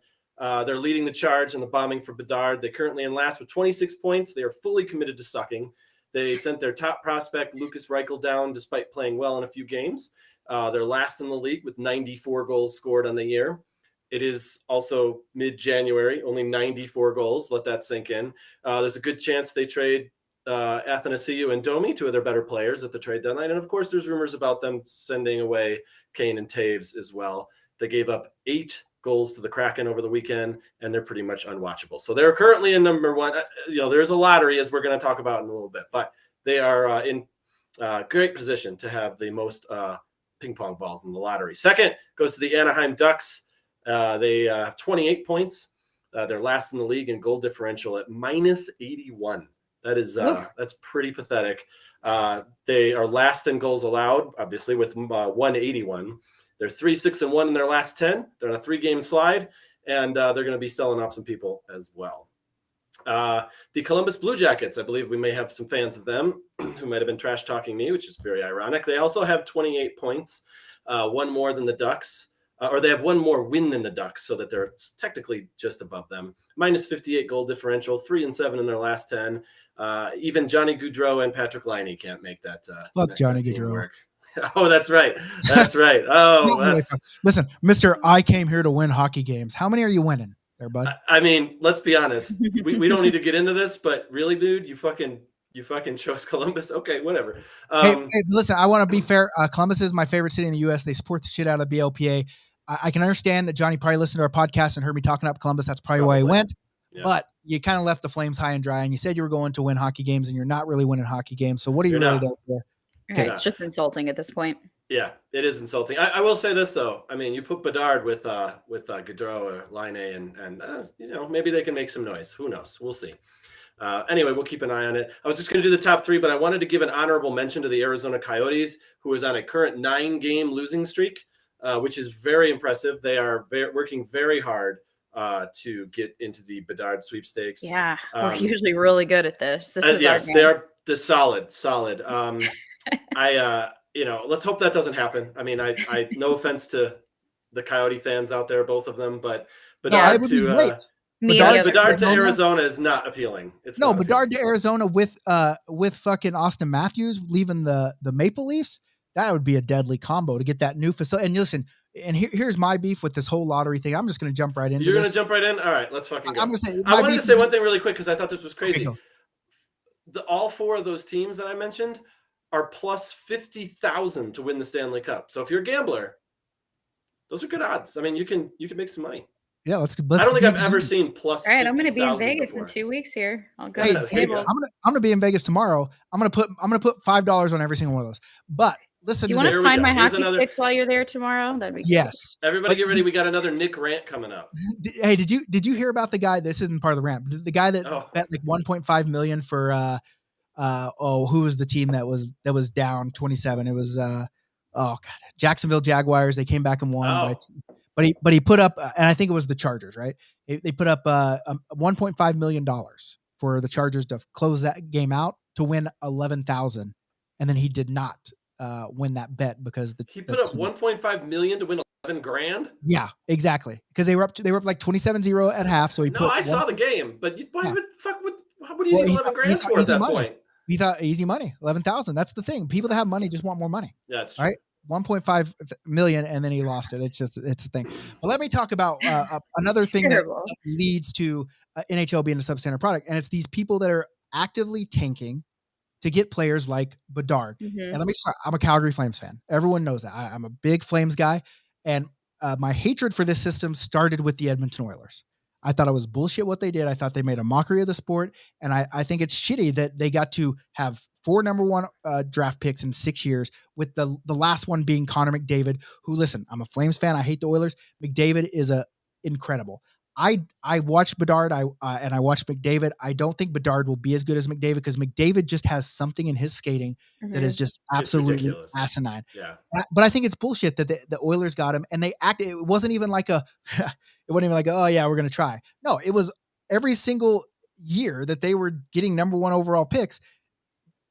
they're leading the charge in the bombing for Bedard. They're currently in last with 26 points. They are fully committed to sucking. They sent their top prospect, Lucas Reichel, down despite playing well in a few games. They're last in the league with 94 goals scored on the year. It is also mid-January, only 94 goals. Let that sink in. There's a good chance they trade Athanasiou and Domi, two of their better players, at the trade deadline. And, of course, there's rumors about them sending away Kane and Taves as well. They gave up 8 goals to the Kraken over the weekend, and they're pretty much unwatchable. So they're currently in #1. There's a lottery, as we're going to talk about in a little bit, but they are in great position to have the most ping pong balls in the lottery. Second goes to the Anaheim Ducks. They have 28 points. They're last in the league in goal differential at -81. That is that's pretty pathetic. They are last in goals allowed, obviously, with 181. They're 3-6-1 in their last 10. They're on a 3-game slide, and they're going to be selling off some people as well. The Columbus Blue Jackets, I believe we may have some fans of them who might have been trash talking me, which is very ironic. They also have 28 points, one more than the Ducks, or they have one more win than the Ducks, so that they're technically just above them. -58 goal differential, 3-7 in their last 10. Even Johnny Gaudreau and Patrick Laine can't make that. Fuck Johnny Gaudreau. Work. Oh, that's right. That's right. Oh, listen, Mr. I came here to win hockey games. How many are you winning there, bud? I mean, let's be honest. We don't need to get into this, but really, dude, you fucking chose Columbus. Okay, whatever. Hey, listen, I want to be fair. Columbus is my favorite city in the U.S. They support the shit out of BLPA. I can understand that Johnny probably listened to our podcast and heard me talking up Columbus. That's probably why he went. Yeah. But you kind of left the Flames high and dry, and you said you were going to win hockey games, and you're not really winning hockey games. So what are you really there for? Okay, it's just insulting at this point. Yeah, it is insulting. I will say this though. I mean, you put Bedard with Gaudreau or Laine, and maybe they can make some noise. Who knows? We'll see. Anyway, we'll keep an eye on it. I was just going to do the top 3, but I wanted to give an honorable mention to the Arizona Coyotes, who is on a current 9-game losing streak, which is very impressive. They are working very hard to get into the Bedard sweepstakes. Yeah, we're usually really good at this. This is yes, our game. They are the solid. Let's hope that doesn't happen. I mean, I no offense to the Coyote fans out there, both of them, but Bedard to Arizona is not appealing. Bedard to Arizona with fucking Austin Matthews leaving the Maple Leafs. That would be a deadly combo to get that new facility. And listen, and here's my beef with this whole lottery thing. I'm just going to jump right into You're going to jump right in? All right, let's fucking go. I'm going to say, I wanted to say one thing really quick because I thought this was crazy. Okay, all 4 of those teams that I mentioned are plus 50,000 to win the Stanley Cup. So if you're a gambler, those are good odds. I mean, you can make some money. Yeah, let's I don't think I've ever seen plus. All right, I'm going to be in Vegas in 2 weeks here. I'll go to the table. I'm going to be in Vegas tomorrow. I'm going to put $5 on every single one of those. But listen Do you to want this. to There we find go. my Here's hockey another- sticks while you're there tomorrow? That'd be great. Yes. Everybody But get ready. We got another Nick rant coming up. Hey, did you hear about the guy? This isn't part of the rant. The guy that Oh. bet like 1.5 million for who was the team that was down 27? It was Jacksonville Jaguars. They came back and won but he put up and I think it was the Chargers, right? They put up $1.5 million for the Chargers to close that game out to win 11,000, and then he did not win that bet because he put up 1.5 million to win 11 grand. Yeah, exactly. Because they were up like 27-0 at half. So he saw the game, but what do you need 11 grand for at that point? He thought easy money, 11,000. That's the thing. People that have money just want more money. Yeah, that's true. Right. 1.5 million, and then he lost it. It's a thing. But let me talk about another thing that leads to NHL being a substandard product, and it's these people that are actively tanking to get players like Bedard. Mm-hmm. And let me start. I'm a Calgary Flames fan. Everyone knows that. I'm a big Flames guy, and my hatred for this system started with the Edmonton Oilers. I thought it was bullshit what they did. I thought they made a mockery of the sport, and I think it's shitty that they got to have 4 number 1 draft picks in 6 years, with the last one being Connor McDavid, who, listen, I'm a Flames fan. I hate the Oilers. McDavid is incredible. I watched Bedard and I watched McDavid. I don't think Bedard will be as good as McDavid because McDavid just has something in his skating that is just absolutely asinine. Yeah. But I think it's bullshit that the Oilers got him, and it wasn't even like oh yeah, we're going to try. No, it was every single year that they were getting number 1 overall picks,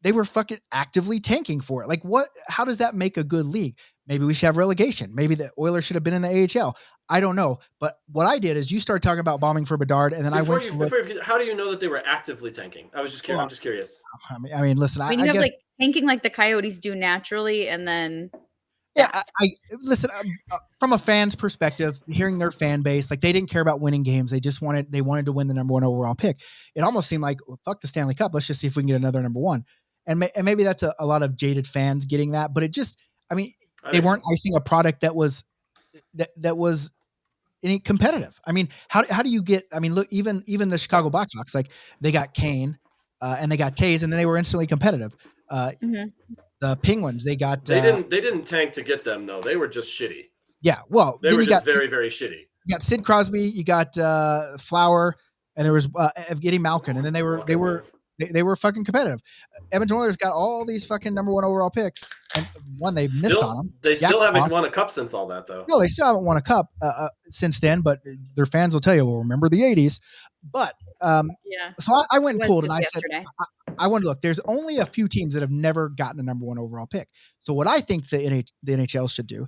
they were fucking actively tanking for it. Like how does that make a good league? Maybe we should have relegation. Maybe the Oilers should have been in the AHL. I don't know. But what I did is you started talking about bombing for Bedard, and then how do you know that they were actively tanking? I'm just curious. I mean, listen, I you have guess like tanking like the Coyotes do naturally, and then I listen from a fan's perspective, hearing their fan base, like they didn't care about winning games. They wanted to win the number 1 overall pick. It almost seemed like, well, fuck the Stanley Cup. Let's just see if we can get another number 1. And maybe that's a lot of jaded fans getting that, but they weren't icing a product that was any competitive. I mean, how do you get? I mean, look, even the Chicago Blackhawks, like they got Kane and they got Taves, and then they were instantly competitive. The Penguins, they didn't tank to get them though. They were just shitty. Yeah, well, they were just very, very shitty. You got Sid Crosby, you got Flower, and there was Evgeny Malkin, and then they were fucking competitive. Edmonton Oilers got all these fucking number 1 overall picks, and one they missed on them. They still haven't won a cup since all that, though. No, they still haven't won a cup since then. But their fans will tell you, "Well, remember the '80s." But so I went and pulled, and I said, "I want to look. There's only a few teams that have never gotten a number 1 overall pick. So what I think the NHL should do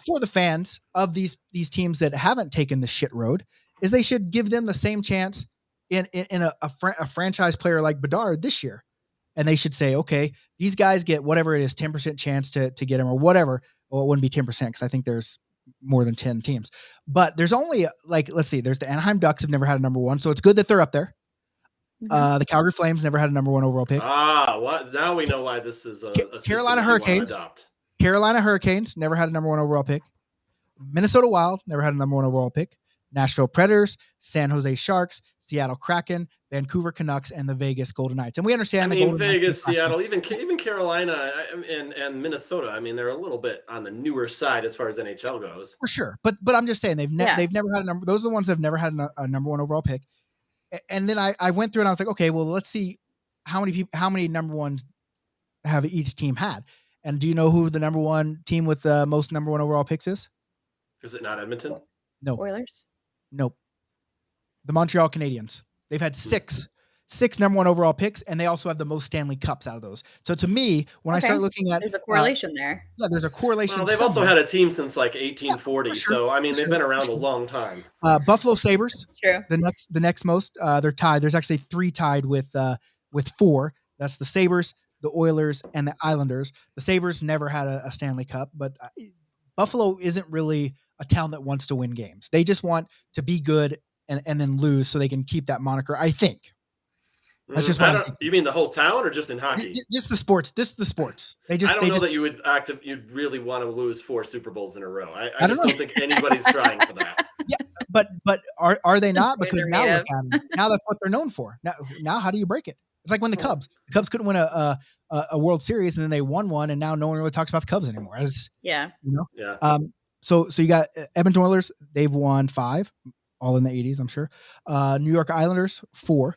for the fans of these teams that haven't taken the shit road is they should give them the same chance." In a franchise player like Bedard this year, and they should say, okay, these guys get whatever it is, 10% chance to get him or whatever. Well, it wouldn't be 10% because I think there's more than 10 teams, but there's only let's see, there's the Anaheim Ducks have never had a number 1, so it's good that they're up there. The Calgary Flames never had a number 1 overall pick. What? Now we know why this is a Carolina Hurricanes. Carolina Hurricanes never had a number 1 overall pick. Minnesota Wild never had a number 1 overall pick. Nashville Predators, San Jose Sharks, Seattle Kraken, Vancouver Canucks, and the Vegas Golden Knights. And we understand Vegas, Seattle, even Carolina and Minnesota. I mean, they're a little bit on the newer side as far as NHL goes. For sure. But I'm just saying they've never had a number. Those are the ones that have never had a number 1 overall pick. And then I went through and I was like, okay, well, let's see how many number 1s have each team had. And do you know who the number 1 team with the most number 1 overall picks is? Is it not Edmonton? No. Oilers? Nope. The Montreal Canadiens. They've had six number 1 overall picks, and they also have the most Stanley Cups out of those. So to me, when I start looking at, there's a correlation there. Yeah, there's a correlation. Well, they've also had a team since like 1840. Sure. So I mean, they've been around a long time. Buffalo Sabres. True. The next most. They're tied. There's actually 3 tied with 4. That's the Sabres, the Oilers, and the Islanders. The Sabres never had a Stanley Cup, but Buffalo isn't really a town that wants to win games. They just want to be good and then lose so they can keep that moniker, I think. That's just what I'm thinking. You mean the whole town or just in hockey? Just the sports. Just the sports. I don't know that you'd really want to lose 4 Super Bowls in a row. I don't think anybody's trying for that. Yeah, but are they not? Because now look at them. Now that's what they're known for. Now how do you break it? It's like when the Cubs couldn't win a World Series, and then they won one, and now no one really talks about the Cubs anymore. Yeah. So you got Edmonton Oilers. They've won 5, all in the 80s, I'm sure. New York Islanders 4,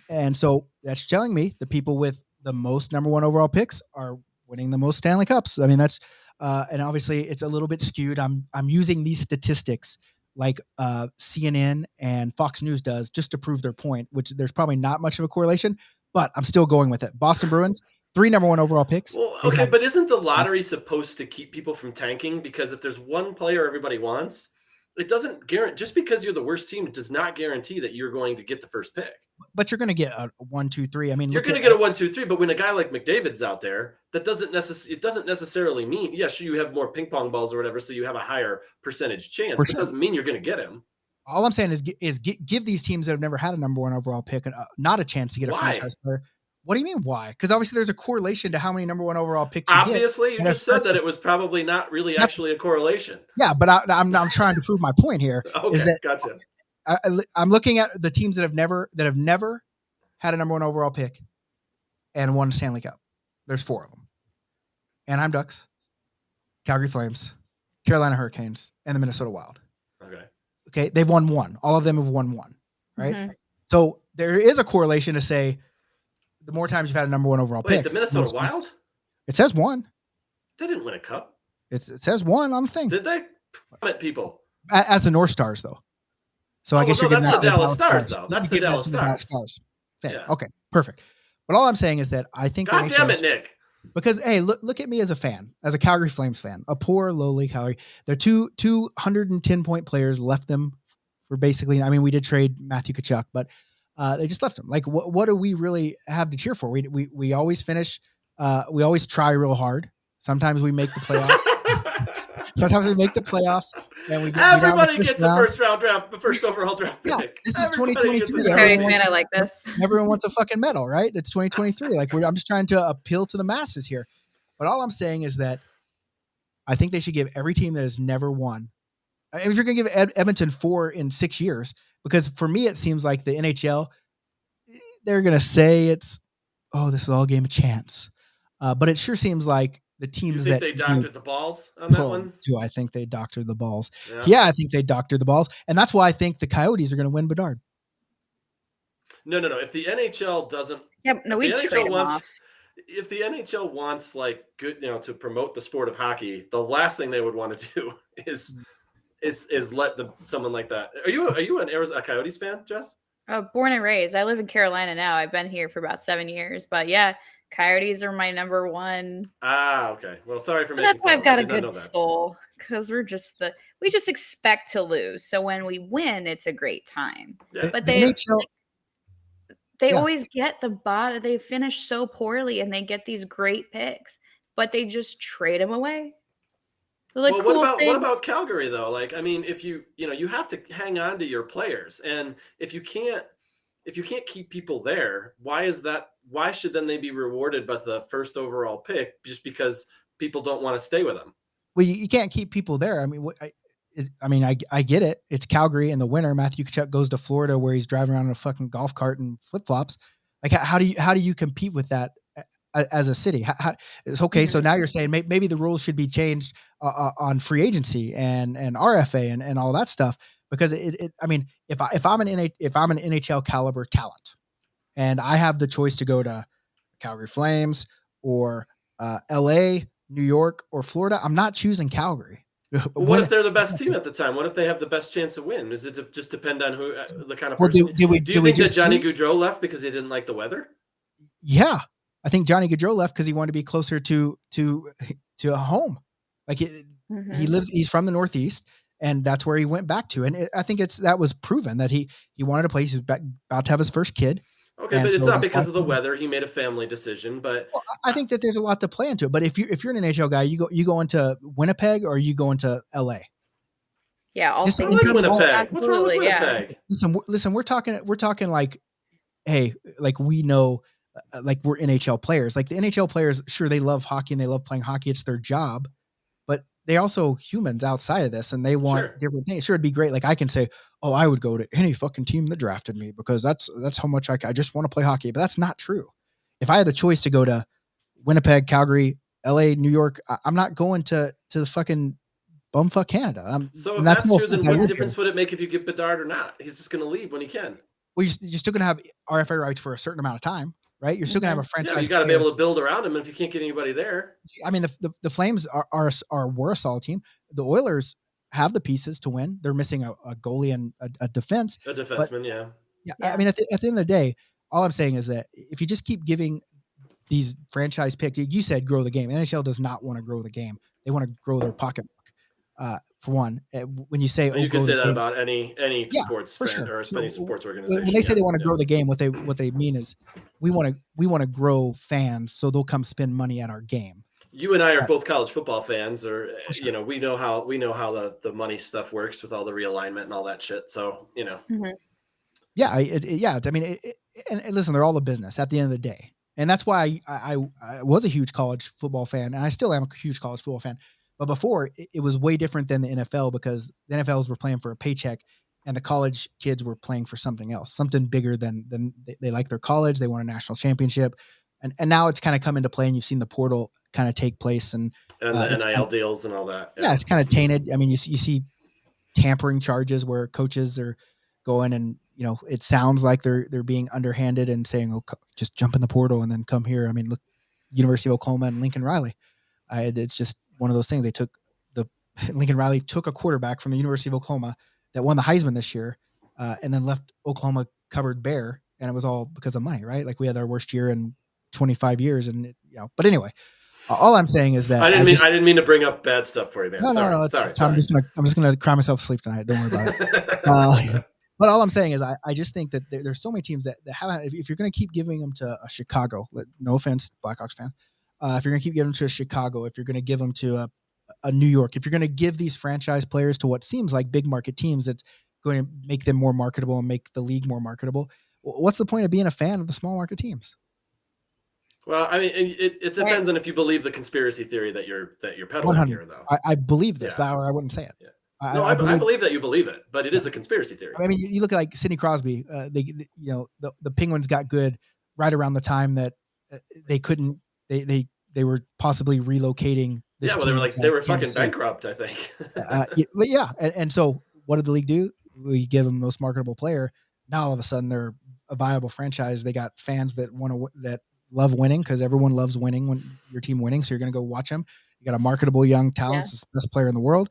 and so that's telling me the people with the most number 1 overall picks are winning the most Stanley Cups. I mean, that's and obviously it's a little bit skewed. I'm using these statistics like CNN and Fox News does just to prove their point, which there's probably not much of a correlation, but I'm still going with it. Boston Bruins, 3 number 1 overall picks. Well, okay, but isn't the lottery supposed to keep people from tanking? Because if there's one player everybody wants, it doesn't guarantee, just because you're the worst team, it does not guarantee that you're going to get the first pick. But you're going to get a 1, 2, 3. I mean, you're going to get a 1, 2, 3. But when a guy like McDavid's out there, that doesn't necessarily mean, yes, you have more ping pong balls or whatever, so you have a higher percentage chance. But it doesn't mean you're going to get him. All I'm saying is give these teams that have never had a number 1 overall pick not a chance to get a franchise player. What do you mean why? Because obviously there's a correlation to how many number 1 overall picks you get. Obviously, you just said that it was probably not really actually a correlation. Yeah, but I'm trying to prove my point here. Okay, is that gotcha. I'm looking at the teams that have never had a number 1 overall pick and won a Stanley Cup. There's 4 of them. Anaheim Ducks, Calgary Flames, Carolina Hurricanes, and the Minnesota Wild. Okay, they've won 1. All of them have won 1, right? Mm-hmm. So there is a correlation to say the more times you've had a number 1 overall pick. The Minnesota Wild? It says 1. They didn't win a cup. It says 1 on the thing. Did they? People. As the North Stars, though. So I guess you're that's getting the Dallas Stars, though. That's the Dallas Stars. Yeah. Okay, perfect. But all I'm saying is that I think. God damn it, Nick. Because hey, look at me as a fan, as a Calgary Flames fan, a poor lowly Calgary. There are 210 point players left them for basically. I mean, we did trade Matthew Tkachuk, but they just left him. Like, what do we really have to cheer for? We always finish. We always try real hard. Sometimes we make the playoffs. Sometimes we make the playoffs, and everybody gets a first overall draft pick. Yeah, this is 2023. I like this. Everyone wants a fucking medal, right? It's 2023. Like I'm just trying to appeal to the masses here. But all I'm saying is that I think they should give every team that has never won. If you're going to give Edmonton 4 in 6 years, because for me it seems like the NHL, they're going to say this is all a game of chance. But it sure seems like the teams that they doctored the balls on that one. Do I think they doctored the balls? Yeah, I think they doctored the balls, and that's why I think the Coyotes are going to win Bedard. No. If the NHL doesn't, we trade him off. If the NHL wants like good, to promote the sport of hockey, the last thing they would want to do is let someone like that. Are you an Arizona Coyotes fan, Jess? Born and raised. I live in Carolina now. I've been here for about 7 years, but yeah. Coyotes are my number 1. Okay. Well, sorry for making that's why I've got a good soul, because we just expect to lose. So when we win, it's a great time. Yeah. But they always get the bottom. They finish so poorly, and they get these great picks, but they just trade them away. Well, what about Calgary though? Like, I mean, if you have to hang on to your players, and if you can't keep people there, why should then they be rewarded by the first overall pick just because people don't want to stay with them? Well, you can't keep people there. I mean, I get it. It's Calgary in the winter. Matthew Tkachuk goes to Florida where he's driving around in a fucking golf cart and flip flops. Like, how do you compete with that as a city? It's okay. So now you're saying maybe the rules should be changed on free agency and RFA and all that stuff. Because I mean, if I'm an NHL caliber talent, and I have the choice to go to Calgary Flames or LA, New York, or Florida, I'm not choosing Calgary. What if they're the best team at the time? What if they have the best chance of win? Does it just depend on who the kind of person? Do you think that Johnny Gaudreau left because he didn't like the weather? Yeah, I think Johnny Gaudreau left because he wanted to be closer to a home. Like he's from the Northeast. And that's where he went back to. And I think that was proven that he wanted a place. He was about to have his first kid. Okay, but it's not because of the weather. He made a family decision. But I think that there's a lot to play into it. But if you're an NHL guy, you go into Winnipeg or you go into LA. Yeah, also Winnipeg. What's wrong with Winnipeg? Yeah. Listen, we're talking like, hey, like we know, like we're NHL players. Like the NHL players, sure, they love hockey and they love playing hockey. It's their job. But they also humans outside of this, and they want Sure. different things. Sure, it'd be great. Like I can say, oh, I would go to any fucking team that drafted me because that's how much I just want to play hockey. But that's not true. If I had the choice to go to Winnipeg, Calgary, LA, New York, I'm not going to the fucking bumfuck Canada. So if and that's that's no true, offense, then I what live difference here. would it make if you get Bedard or not? He's just going to leave when he can. Well, you're still going to have RFA rights for a certain amount of time, right? You're still going to have a Yeah, but franchise you got to be player. able to build around him if you can't get anybody there. I mean, the Flames were a solid team. The Oilers have the pieces to win. They're missing a goalie and a defense. A But defenseman, yeah. I mean, at the end of the day, all I'm saying is that if you just keep giving these franchise picks, you said grow the game. NHL does not want to grow the game. They want to grow their pocketbook. For one, when you say, You can say that game, about any yeah, sports for fan sure. or So any sports organization. when they say they want to grow the game, what they mean is we want to grow fans, so they'll come spend money at our game. You and I are both college football fans, or sure. we know how the money stuff works with all the realignment and all that shit. So Yeah, I mean, and listen, they're all a business at the end of the day, and that's why I was a huge college football fan, and I still am a huge college football fan. But before, it was way different than the NFL because the NFLs were playing for a paycheck, and the college kids were playing for something else, something bigger than they like their college. They won a national championship, and now it's kind of come into play, and you've seen the portal kind of take place, and the it's NIL deals and all that. Yeah, it's kind of tainted. I mean, you see tampering charges where coaches are going and it sounds like they're being underhanded and saying, oh, just jump in the portal and then come here. I mean, look, University of Oklahoma and Lincoln Riley. It's just one of those things. Lincoln Riley took a quarterback from the University of Oklahoma that won the Heisman this year, and then left Oklahoma covered bare, and it was all because of money, right? Like we had our worst year in 25 years, and But anyway, all I'm saying is that I didn't mean to bring up bad stuff for you, man. No. Sorry. I'm just gonna cry myself to sleep tonight. Don't worry about it. But all I'm saying is I just think that there's so many teams that haven't. If you're going to keep giving them to a Chicago, no offense, Blackhawks fan, if you're going to keep giving them to a Chicago, if you're going to give them to a New York, if you're going to give these franchise players to what seems like big market teams, that's going to make them more marketable and make the league more marketable. What's the point of being a fan of the small market teams? Well, I mean, it depends on if you believe the conspiracy theory that you're peddling here, though. I believe this, or I wouldn't say it. Yeah. I believe that you believe it, but it is a conspiracy theory. I mean, you look at like Sidney Crosby. The Penguins got good right around the time that they couldn't. They were possibly relocating. This they were fucking bankrupt, I think. But yeah, and so what did the league do? We give them the most marketable player. Now all of a sudden they're a viable franchise. They got fans that love winning because everyone loves winning when your team winning. So you're going to go watch them. You got a marketable young talent, the best player in the world.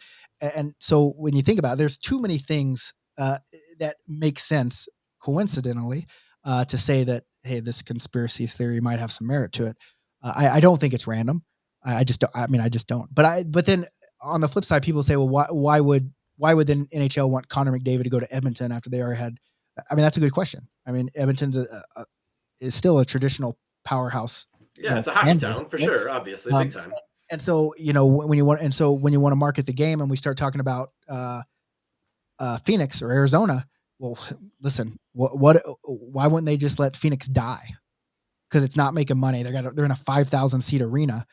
And so when you think about it, there's too many things that make sense coincidentally to say that, hey, this conspiracy theory might have some merit to it. I don't think it's random. I just don't. I mean, I just don't. But then on the flip side, people say, well, why would then NHL want Connor McDavid to go to Edmonton after they already had? I mean, that's a good question. I mean, Edmonton's is still a traditional powerhouse. Yeah, it's a hockey town for sure, obviously, big time. And so, when you want to market the game and we start talking about Phoenix or Arizona, well, listen, why wouldn't they just let Phoenix die? Because it's not making money. They're in a 5,000 seat arena.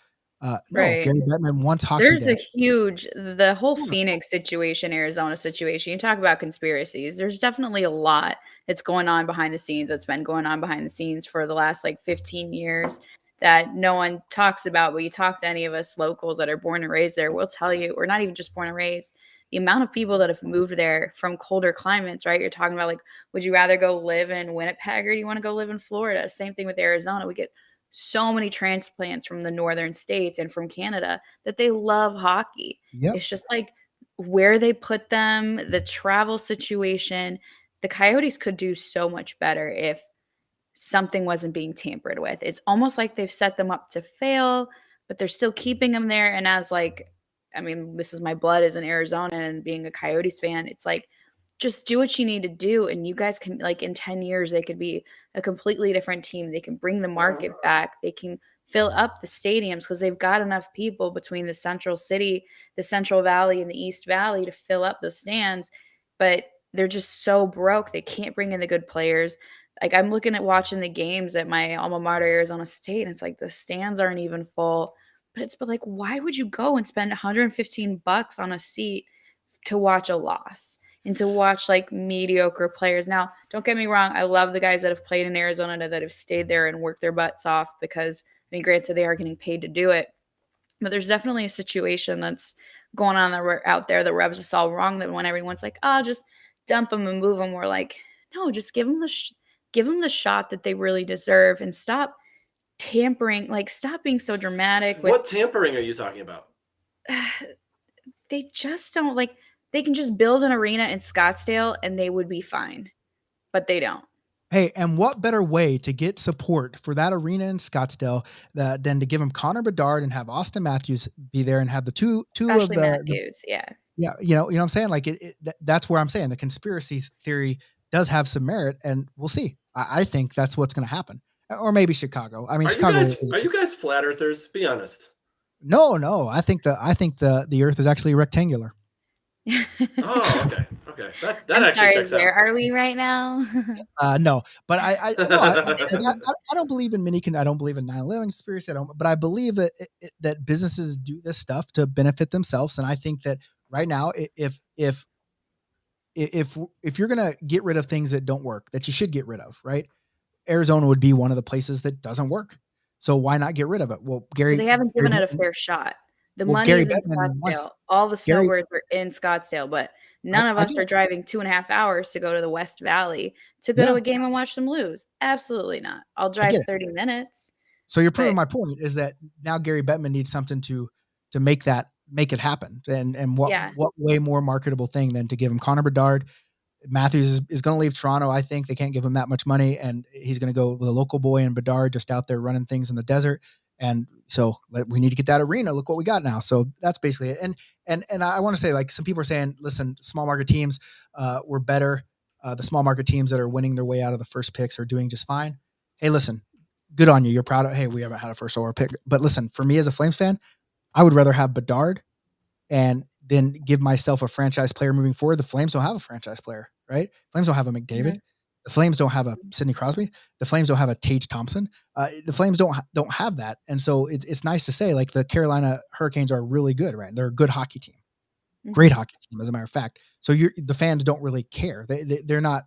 No, Right. Gary Bettman wants hockey. There's the whole Phoenix situation, Arizona situation. You talk about conspiracies. There's definitely a lot that's going on behind the scenes. That's been going on behind the scenes for the last 15 years that no one talks about. But you talk to any of us locals that are born and raised there, we'll tell you, or not even just born and raised, the amount of people that have moved there from colder climates, right? You're talking about would you rather go live in Winnipeg or do you want to go live in Florida? Same thing with Arizona. We get so many transplants from the northern states and from Canada that they love hockey. Yep. It's just where they put them, the travel situation. The Coyotes could do so much better if something wasn't being tampered with. It's almost like they've set them up to fail, but they're still keeping them there. And as this is my blood as an Arizona and being a Coyotes fan, it's just do what you need to do. And you guys can, in 10 years, they could be a completely different team. They can bring the market back. They can fill up the stadiums because they've got enough people between the Central City, the Central Valley, and the East Valley to fill up the stands. But they're just so broke. They can't bring in the good players. I'm looking at watching the games at my alma mater, Arizona State, and it's the stands aren't even full. But like, why would you go and spend $115 on a seat to watch a loss and to watch like mediocre players? Now, don't get me wrong. I love the guys that have played in Arizona that have stayed there and worked their butts off because, I mean, granted, they are getting paid to do it. But there's definitely a situation that's going on out there that rubs us all wrong. That when everyone's like, "Oh, just dump them and move them," we're like, "No, just give them the shot that they really deserve, and stop tampering. Like, stop being so dramatic." What tampering are you talking about? They just don't like. They can just build an arena in Scottsdale and they would be fine, but they don't. Hey, and what better way to get support for that arena in Scottsdale than to give him Connor Bedard and have Austin Matthews be there and have the two Especially of the Matthews, yeah. yeah, you know what I'm saying? Like that's where I'm saying the conspiracy theory does have some merit, and we'll see. I think that's what's going to happen, or maybe Chicago. I mean, Chicago. Are you guys flat earthers? Be honest. No. I think the Earth is actually rectangular. Oh, okay. That I'm actually sorry, checks where out. are we right now? No, but I don't believe in I don't believe in 9/11 conspiracy. But I believe that businesses do this stuff to benefit themselves, and I think that right now, if you're gonna get rid of things that don't work, that you should get rid of, right? Arizona would be one of the places that doesn't work. So why not get rid of it? Well, They haven't given it a fair shot. The money is in Scottsdale. All the snowbirds are in Scottsdale, but none of us are driving 2.5 hours to go to the West Valley to go to a game and watch them lose. Absolutely not. I'll drive 30 minutes. So you're proving my point is that now Gary Bettman needs something to make it happen. And what way more marketable thing than to give him Connor Bedard. Matthews is going to leave Toronto. I think they can't give him that much money, and he's going to go with a local boy and Bedard just out there running things in the desert. And so we need to get that arena. Look what we got now. So that's basically it. And I want to say, like, some people are saying, listen, small market teams were better. The small market teams that are winning their way out of the first picks are doing just fine. Hey, listen, good on you. You're proud of, hey, we haven't had a first overall pick. But listen, for me as a Flames fan, I would rather have Bedard and then give myself a franchise player moving forward. The Flames don't have a franchise player, right? Flames don't have a McDavid. Mm-hmm. The Flames don't have a Sidney Crosby. The Flames don't have a Tage Thompson. The Flames don't have that. And so it's nice to say, like, the Carolina Hurricanes are really good, right? They're a good hockey team, great hockey team, as a matter of fact. So the fans don't really care. They're not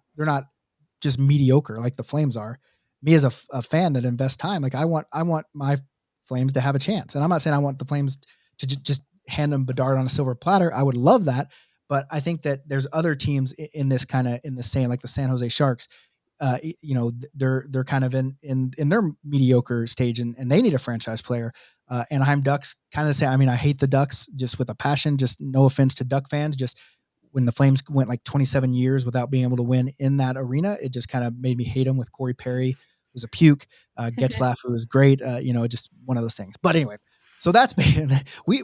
just mediocre like the Flames are. Me as a fan that invests time, like I want my Flames to have a chance. And I'm not saying I want the Flames to just hand them Bedard on a silver platter. I would love that. But I think that there's other teams in this same, like the San Jose Sharks, they're kind of in their mediocre stage and they need a franchise player. Anaheim Ducks kind of say, I mean, I hate the Ducks just with a passion, just no offense to Duck fans. Just when the Flames went like 27 years without being able to win in that arena, it just kind of made me hate them with Corey Perry, who was a puke, Getzlaf, who was great. Just one of those things. But anyway, so that's been, we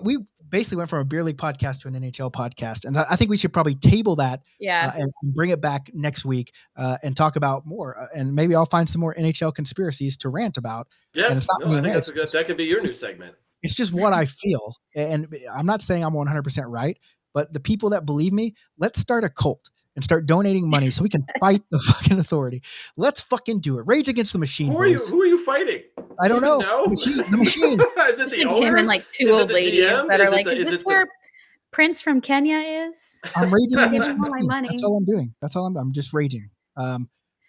basically went from a beer league podcast to an NHL podcast. And I think we should probably table that and bring it back next week and talk about more. And maybe I'll find some more NHL conspiracies to rant about. Yeah, and it's not I think that could be your new segment. It's just what I feel. And I'm not saying I'm 100% right, but the people that believe me, let's start a cult and start donating money so we can fight the fucking authority. Let's fucking do it. Rage Against the Machine. Who are you fighting? I don't know. The machine. Is it the owners? Him and like two old ladies that are like, is this where Prince from Kenya is? I'm raging against my money. That's all I'm doing. I'm just raging.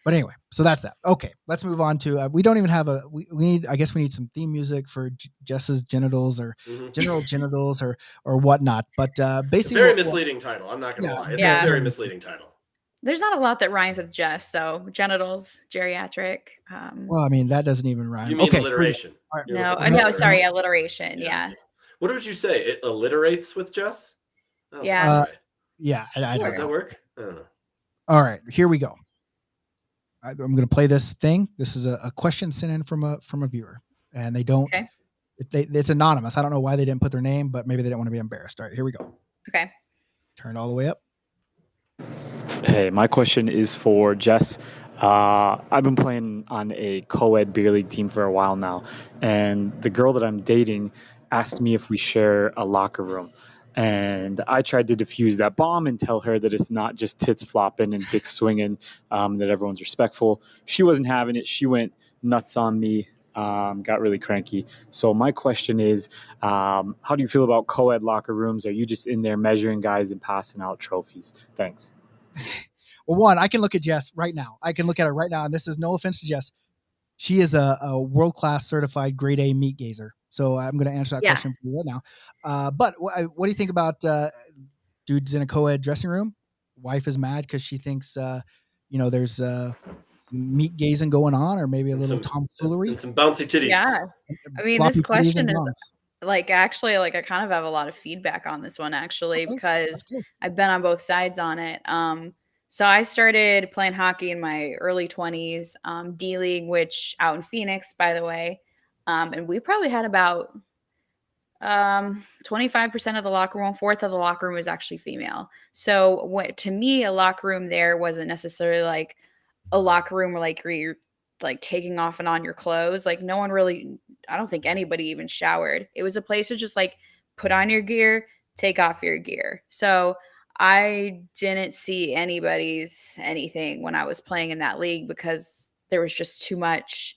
But anyway, so that's that. Okay, let's move on to. We don't even have we need. I guess we need some theme music for Jess's genitals or general genitals or whatnot. But basically, very misleading title. I'm not going to lie. It's a very misleading title. There's not a lot that rhymes with Jess, so genitals, geriatric. Well, I mean, that doesn't even rhyme. You mean alliteration? Right. No, sorry, alliteration. Yeah. What would you say? It alliterates with Jess? Yeah. Yeah. Does that work? I don't know. All right, here we go. I'm going to play this thing. This is a question sent in from a viewer, and they don't. Okay. It's anonymous. I don't know why they didn't put their name, but maybe they didn't want to be embarrassed. All right, here we go. Okay. Turn it all the way up. Hey, my question is for Jess. I've been playing on a co-ed beer league team for a while now, and the girl that I'm dating asked me if we share a locker room. And I tried to defuse that bomb and tell her that it's not just tits flopping and dicks swinging, that everyone's respectful. She wasn't having it. She went nuts on me. got really cranky. So my question is, how do you feel about co-ed locker rooms? Are you just in there measuring guys and passing out trophies? Thanks. Well, one, I can look at Jess right now. I can look at her right now, and this is no offense to Jess. She is a world-class certified grade A meat gazer. So I'm going to answer that Yeah. question for you right now. But what do you think about dudes in a co-ed dressing room? Wife is mad because she thinks, there's some meat gazing going on, or maybe a And little some- tomfoolery. and some bouncy titties. Yeah. I mean, Floppy this titties question and is bongs. like actually like I kind of have a lot of feedback on this one actually Okay, because that's good. I've been on both sides on it. So I started playing hockey in my early 20s, D League, which out in Phoenix, by the way. And we probably had about 25% of the locker room, fourth of the locker room was actually female. So to me, a locker room there wasn't necessarily like a locker room where like you're like taking off and on your clothes. Like no one really, I don't think anybody even showered. It was a place to just like put on your gear, take off your gear. So I didn't see anybody's anything when I was playing in that league because there was just too much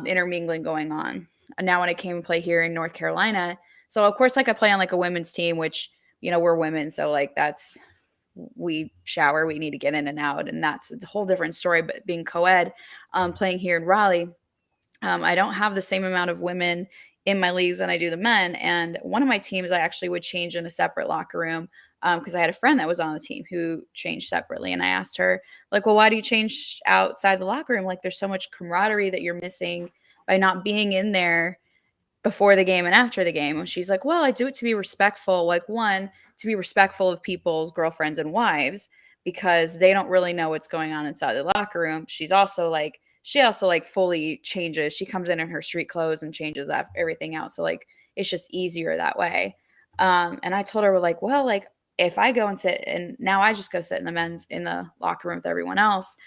intermingling going on. And now when I came and play here in North Carolina, so of course like I play on like a women's team, which we're women, so like that's we shower, we need to get in and out, and that's a whole different story. But being co-ed, playing here in Raleigh, I don't have the same amount of women in my leagues than I do the men. And one of my teams, I actually would change in a separate locker room because I had a friend that was on the team who changed separately. And I asked her, like, well, why do you change outside the locker room? Like, there's so much camaraderie that you're missing by not being in there before the game and after the game. And she's like, well, I do it to be respectful. Like, one, to be respectful of people's girlfriends and wives because they don't really know what's going on inside the locker room. She also fully changes. She comes in her street clothes and changes everything out. So like, it's just easier that way. And I told her, like, well, like if I go and sit, and now I just go sit in the locker room with everyone else.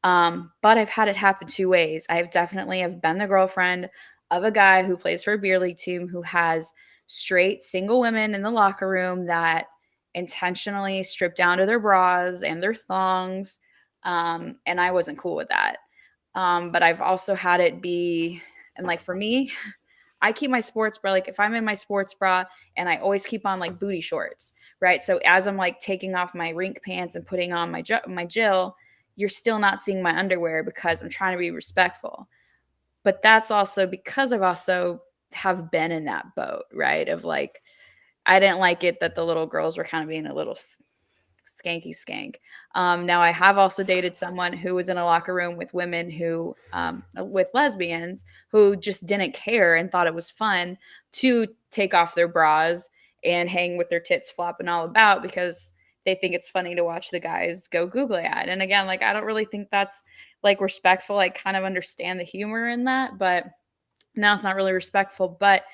But I've had it happen two ways. I've definitely have been the girlfriend of a guy who plays for a beer league team who has straight single women in the locker room that intentionally strip down to their bras and their thongs. And I wasn't cool with that. But I've also had it be, and like for me, I keep my sports bra, like if I'm in my sports bra and I always keep on like booty shorts, right? So as I'm like taking off my rink pants and putting on my Jill, you're still not seeing my underwear because I'm trying to be respectful. But that's also because I've also have been in that boat, right? Of like, I didn't like it that the little girls were kind of being a little skanky skank. Now I have also dated someone who was in a locker room with women who, with lesbians who just didn't care and thought it was fun to take off their bras and hang with their tits flopping all about because they think it's funny to watch the guys go googly eyed. And again, like, I don't really think that's like respectful. I kind of understand the humor in that, but now it's not really respectful. But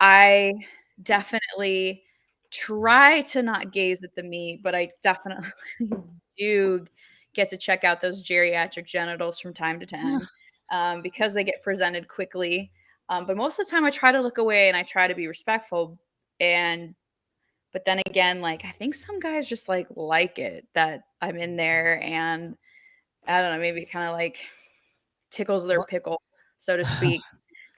I definitely try to not gaze at the meat, but I definitely do get to check out those geriatric genitals from time to time because they get presented quickly. But most of the time I try to look away and I try to be respectful. But then again, like I think some guys just like it that I'm in there and I don't know, maybe it kind of like tickles their pickle, so to speak.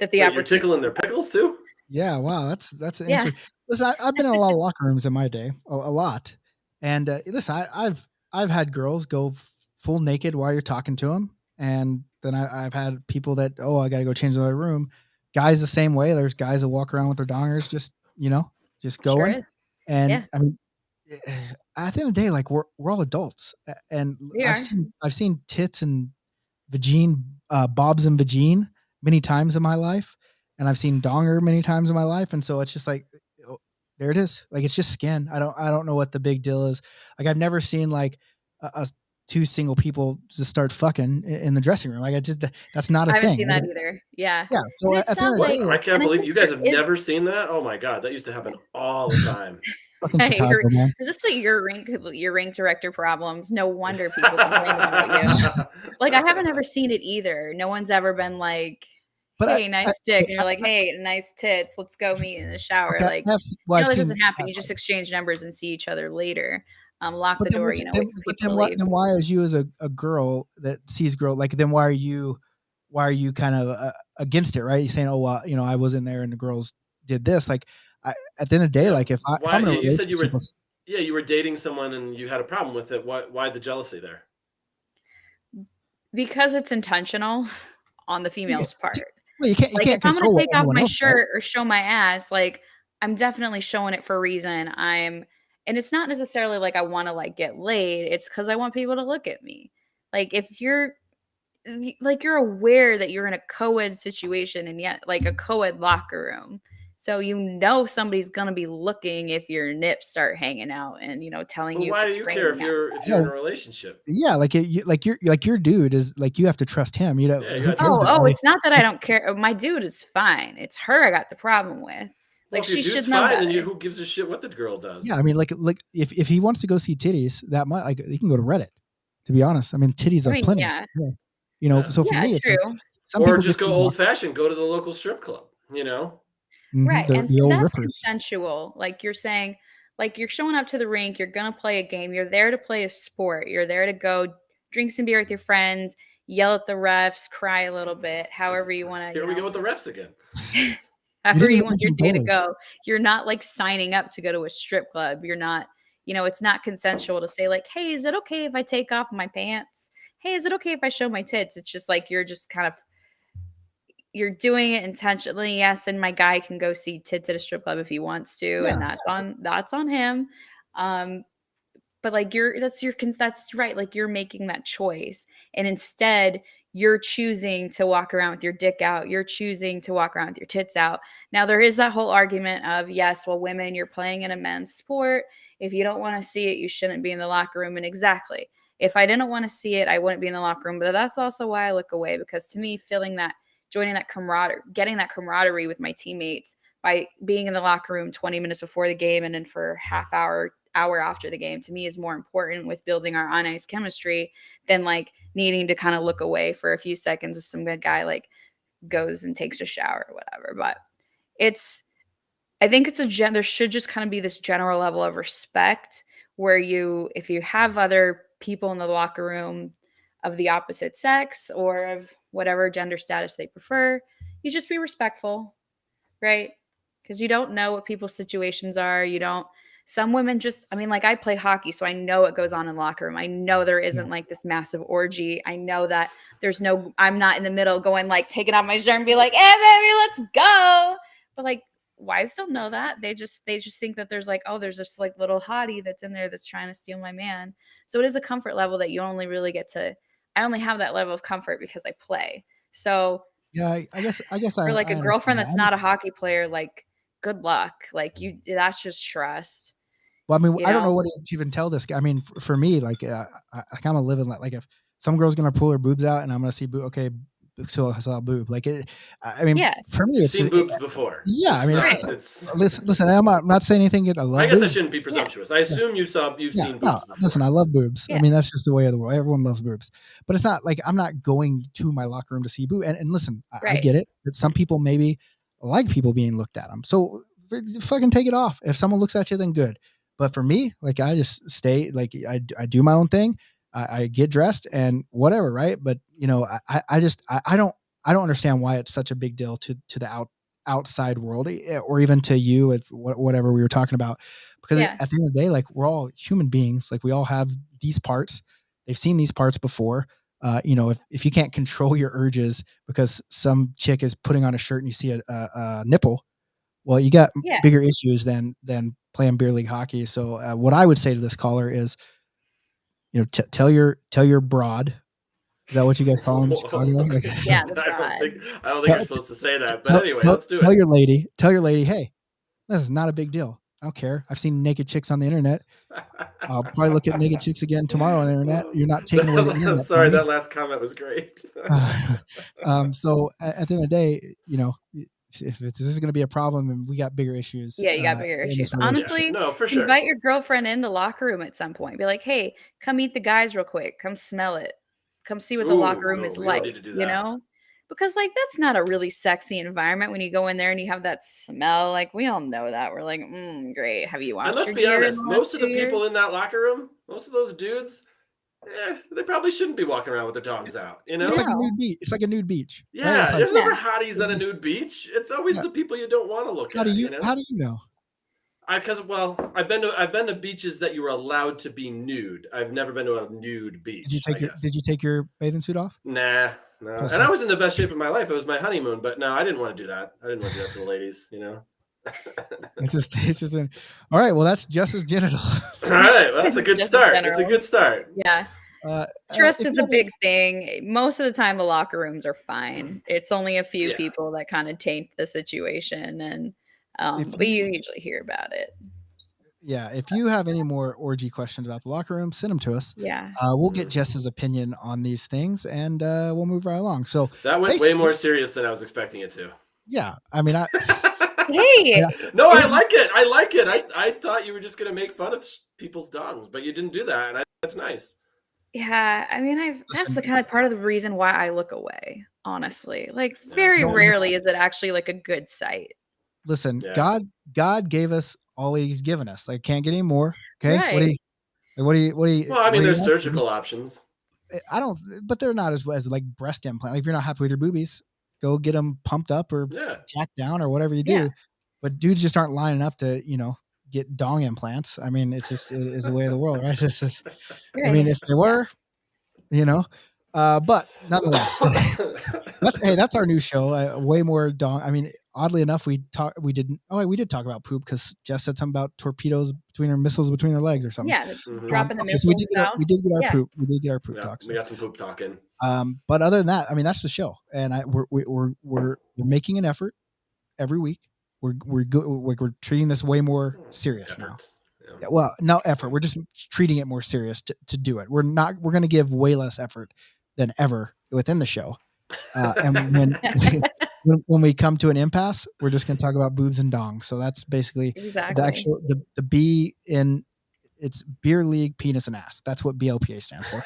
That the Wait, you're opportunity. tickling their pickles too? Yeah, wow, that's an Yeah. interesting. Listen, I've been in a lot of locker rooms in my day, a lot, and listen, I've had girls go full naked while you're talking to them, and then I've had people that I got to go change another room. Guys the same way. There's guys that walk around with their dongers just going, Sure is. and Yeah. I mean, at the end of the day, like we're all adults, and We are. I've seen tits and vagine, bobs and vagine many times in my life. And I've seen donger many times in my life. And so it's just like, there it is. Like, it's just skin. I don't know what the big deal is. Like, I've never seen like two single people just start fucking in the dressing room. Like that's not a I haven't thing. seen that either. Yeah. Yeah. So And at it's the end not of the like- day, I can't and I believe think you guys there have is- never seen that. Oh my God, that used to happen all the time. fucking Hey, Chicago, man. is this like your rink director problems? No wonder people complain about you. Like, I haven't ever seen it either. No one's ever been like, But hey, nice dick. And you're like, hey, nice tits. Let's go meet in the shower. Okay, Like, I've that seen, doesn't happen. You just exchange numbers and see each other later. Lock the But then, door, listen, wait for but people then to leave. why is you as a girl that sees girl, like, then why are you why are you kind of against it, right? You're saying, oh, well, I was in there and the girls did this. Like, at the end of the day, like if I'm in a you said relationship, you were dating someone and you had a problem with it. Why the jealousy there? Because it's intentional on the female's part. well, you Like, if can't I'm gonna control what take off everyone my else does. shirt or show my ass, like, I'm definitely showing it for a reason. And it's not necessarily like I wanna, like, get laid, it's because I want people to look at me. Like, if you're you're aware that you're in a co-ed situation and yet like a co-ed locker room. So somebody's gonna be looking if your nips start hanging out and telling But you if why do it's you care raining if out. you're in a relationship? Yeah, like your dude is like, you have to trust him. Yeah, you Who gotta cares trust him. Oh, it's not that I don't care. My dude is fine. It's her I got the problem with. Well, Like, if your she dude's should know fine, then better. who gives a shit what the girl does? Yeah, I mean, like if he wants to go see titties that much, like, he can go to Reddit. To be honest, I mean, titties I are mean, plenty. yeah. Yeah. So for Yeah, me, it's like true. some Or people just get go too old fashioned, go to the local strip club, Right. And the so old that's rippers. consensual. Like you're saying, like you're showing up to the rink, you're going to play a game, you're there to play a sport, you're there to go drink some beer with your friends, yell at the refs, cry a little bit, however you want to, Here we go with the refs again. however didn't you even want your mention day to bullies. go. You're not like signing up to go to a strip club. You're not, it's not consensual to say like, hey, is it okay if I take off my pants? Hey, is it okay if I show my tits? It's just like you're just kind of you're doing it intentionally. Yes, and my guy can go see tits at a strip club if he wants to, Yeah. and that's on him. But like that's right. Like you're making that choice, and instead you're choosing to walk around with your dick out. You're choosing to walk around with your tits out. Now there is that whole argument of yes, well, women, you're playing in a men's sport. If you don't want to see it, you shouldn't be in the locker room. And exactly, if I didn't want to see it, I wouldn't be in the locker room. But that's also why I look away, because to me, joining that camaraderie, getting that camaraderie with my teammates by being in the locker room 20 minutes before the game and then for half hour after the game, to me is more important with building our on ice chemistry than like needing to kind of look away for a few seconds as some good guy like goes and takes a shower or whatever. But I think there should just kind of be this general level of respect where if you have other people in the locker room of the opposite sex or of whatever gender status they prefer, you just be respectful, right? Because you don't know what people's situations are. Some women like I play hockey, so I know what goes on in the locker room. I know there isn't like this massive orgy. I know that I'm not in the middle going like taking off my shirt and be like, hey baby, let's go. But like wives don't know that. They just think that there's like, oh, there's this like little hottie that's in there that's trying to steal my man. So it is a comfort level that you only really I only have that level of comfort because I play. So Yeah, I guess for like I a girlfriend understand that's that. not a hockey player, like good luck. Like that's just trust. Well, I mean, You I don't know know? what to even tell this guy. I mean, for me, like, I kind of live in like if some girl's gonna pull her boobs out and I'm gonna see okay, so I'll boob. Like it. I mean, Yeah. for me, You've it's seen boobs before. yeah. I mean, Right. listen. I'm not saying anything. I love. I guess I boobs. shouldn't be presumptuous. I assume you've seen boobs No, before. listen, I love boobs. Yeah. I mean, that's just the way of the world. Everyone loves boobs, but it's not like I'm not going to my locker room to see boob. And listen, I Right. get it. That some people maybe like people being looked at them. So fucking take it off. If someone looks at you, then good. But for me, like I just stay, like I do my own thing. I get dressed and whatever, right? But I don't understand why it's such a big deal to the outside world, or even to you at whatever we were talking about. Because Yeah. at the end of the day, like we're all human beings. Like we all have these parts. They've seen these parts before. If you can't control your urges because some chick is putting on a shirt and you see a nipple, well, you got Yeah. bigger issues than playing beer league hockey. So what I would say to this caller is, tell your broad. Is that what you guys call them in Chicago? Like, Yeah. I don't think you're supposed to say that. But anyway, let's do it. Tell your lady, hey, this is not a big deal. I don't care. I've seen naked chicks on the internet. I'll probably look at naked chicks again tomorrow on the internet. You're not taking away the internet. I'm sorry, that last comment was great. So at the end of the day, if this is going to be a problem and we got bigger issues. Yeah, you got bigger in this issues. relationship. Honestly, No, for sure. invite your girlfriend in the locker room at some point. Be like, hey, come meet the guys real quick. Come smell it. Come see what the locker room is we don't like. need to do that. Because like that's not a really sexy environment when you go in there and you have that smell. Like we all know that. We're like, great. Have you watched? And let's your be gear in honest, the most last of the 2 years? people in that locker room, most of those dudes, they probably shouldn't be walking around with their dongs out. You know, It's like a No. nude beach. It's like a nude beach. right? yeah. It's like, There's never Yeah. hotties on a It's just- nude beach. It's always Yeah. the people you don't want to look how at. do you know, how do you know? Because I've been to beaches that you were allowed to be nude. I've never been to a nude beach. Did you take your bathing suit off? Nah, no. Plus, And I was in the best shape of my life. It was my honeymoon, but no, I didn't want to do that. I didn't want to do that to the ladies. You know. It's just in. All right. Well, that's Jess's genitals. All right, well, that's a good Just start. in It's a general. good start. Yeah. Uh, Trust if is you a have big thing. Most of the time, the locker rooms are fine. It's only a few Yeah. people that kind of taint the situation, and If but you usually hear about it. Yeah, if you have any more orgy questions about the locker room, send them to us. Yeah. We'll get Jess's opinion on these things, and we'll move right along. So That went way basically- more serious than I was expecting it to. yeah, I mean, Hey, Yeah. No, I like it. I like it. I thought you were just going to make fun of people's dongs, but you didn't do that, and that's nice. yeah. I mean, that's Listen. the kind of part of the reason why I look away. Honestly, like very Yeah. rarely is it actually like a good sight. listen, Yeah. God gave us all He's given us. Like, can't get any more. Okay, Right. what do you? Well, I mean, there's asking? surgical options. I don't, but they're not as like breast implant. Like, if you're not happy with your boobies, go get them pumped up or Yeah. jacked down or whatever you do. Yeah. But dudes just aren't lining up to get dong implants. I mean, it is the way of the world, right? I mean, if they were, but nonetheless, that's our new show. Way more dong. I mean, oddly enough, we did talk about poop because Jess said something about torpedoes missiles between their legs or something. Yeah, Mhm. dropping the Okay, so missiles south. we did get our Yeah. poop. We did get our poop Yeah, talk. So. we got some poop talking. But other than that, I mean, that's the show, and we're making an effort every week. We're treating this way more serious now. Effort. Yeah. Yeah, well, no effort. We're just treating it more serious to do it. We're going to give way less effort than ever within the show. And when we come to an impasse, we're just going to talk about boobs and dongs. So that's basically Exactly. the actual the B in it's beer league penis and ass. That's what BLPA stands for.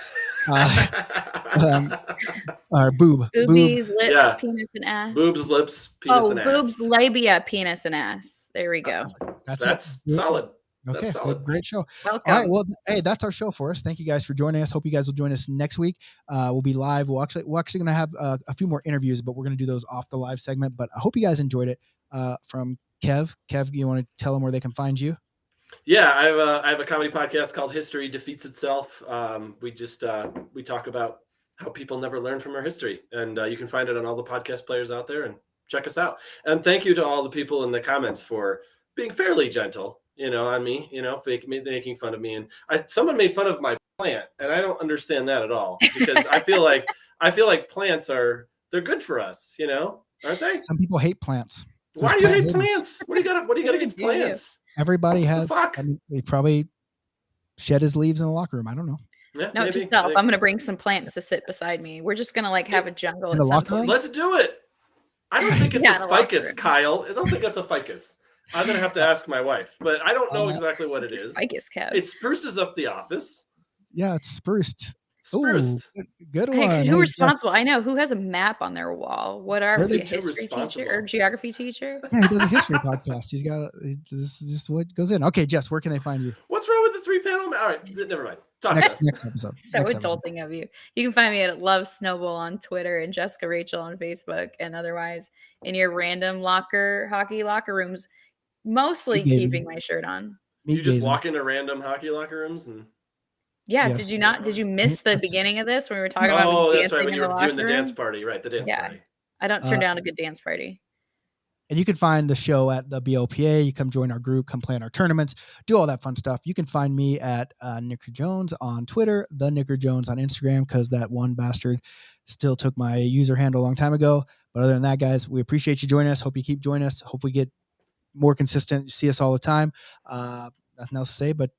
Or boob. Boobies, lips, Yeah. penis, and ass. Boobs, lips, penis, and ass. boobs, labia, penis, and ass. There we go. That's it. solid. Okay, That's solid. great show. Welcome. All right, well, hey, that's our show for us. Thank you guys for joining us. Hope you guys will join us next week. We'll be live. We're actually going to have a few more interviews, but we're going to do those off the live segment. But I hope you guys enjoyed it. From Kev, you want to tell them where they can find you? Yeah, I have a comedy podcast called History Defeats Itself. We talk about how people never learn from our history, and you can find it on all the podcast players out there. And check us out. And thank you to all the people in the comments for being fairly gentle, on me, making fun of me. And someone made fun of my plant, and I don't understand that at all because I feel like plants they're good for us, aren't they? Some people hate plants. Why do you hate plants? What do you got against plants? Everybody has. fuck? I mean, they probably shed his leaves in the locker room. I don't know. Yeah, No, maybe. just self. I'm gonna bring some plants to sit beside me. We're just gonna have a jungle In the at some locker room? point. Let's do it. I don't think it's Yeah, in a the locker ficus, room. Kyle. I don't think that's a ficus. I'm gonna have to ask my wife, but I don't know exactly what it is. Ficus, Kev. It spruces up the office. Yeah, it's spruced. Spruced. Ooh, good Hey, one. who Hey, responsible? I know who has a map on their wall. What are Where we? they A too history responsible. teacher or geography teacher? Yeah, he does a history podcast. This is just what goes in. Okay, Jess, where can they find you? What's wrong with the 3-panel? All right, never mind. Talk to us. Next episode. So Next episode. adulting of you. You can find me at Love Snowball on Twitter and Jessica Rachel on Facebook, and otherwise in your random hockey locker rooms, mostly Amazing. keeping my shirt on. Meet You just gazing. walk into random hockey locker rooms and Yeah, Yes. did you not? Did you miss the beginning of this when we were talking about that's dancing right when in you the were locker doing the room? dance party, right? The dance Yeah. party. I don't turn down a good dance party. And you can find the show at the BLPA. You come join our group, come play in our tournaments, do all that fun stuff. You can find me at Nicker Jones on Twitter, the Nicker Jones on Instagram, because that one bastard still took my user handle a long time ago. But other than that, guys, we appreciate you joining us. Hope you keep joining us. Hope we get more consistent. You see us all the time. Nothing else to say, but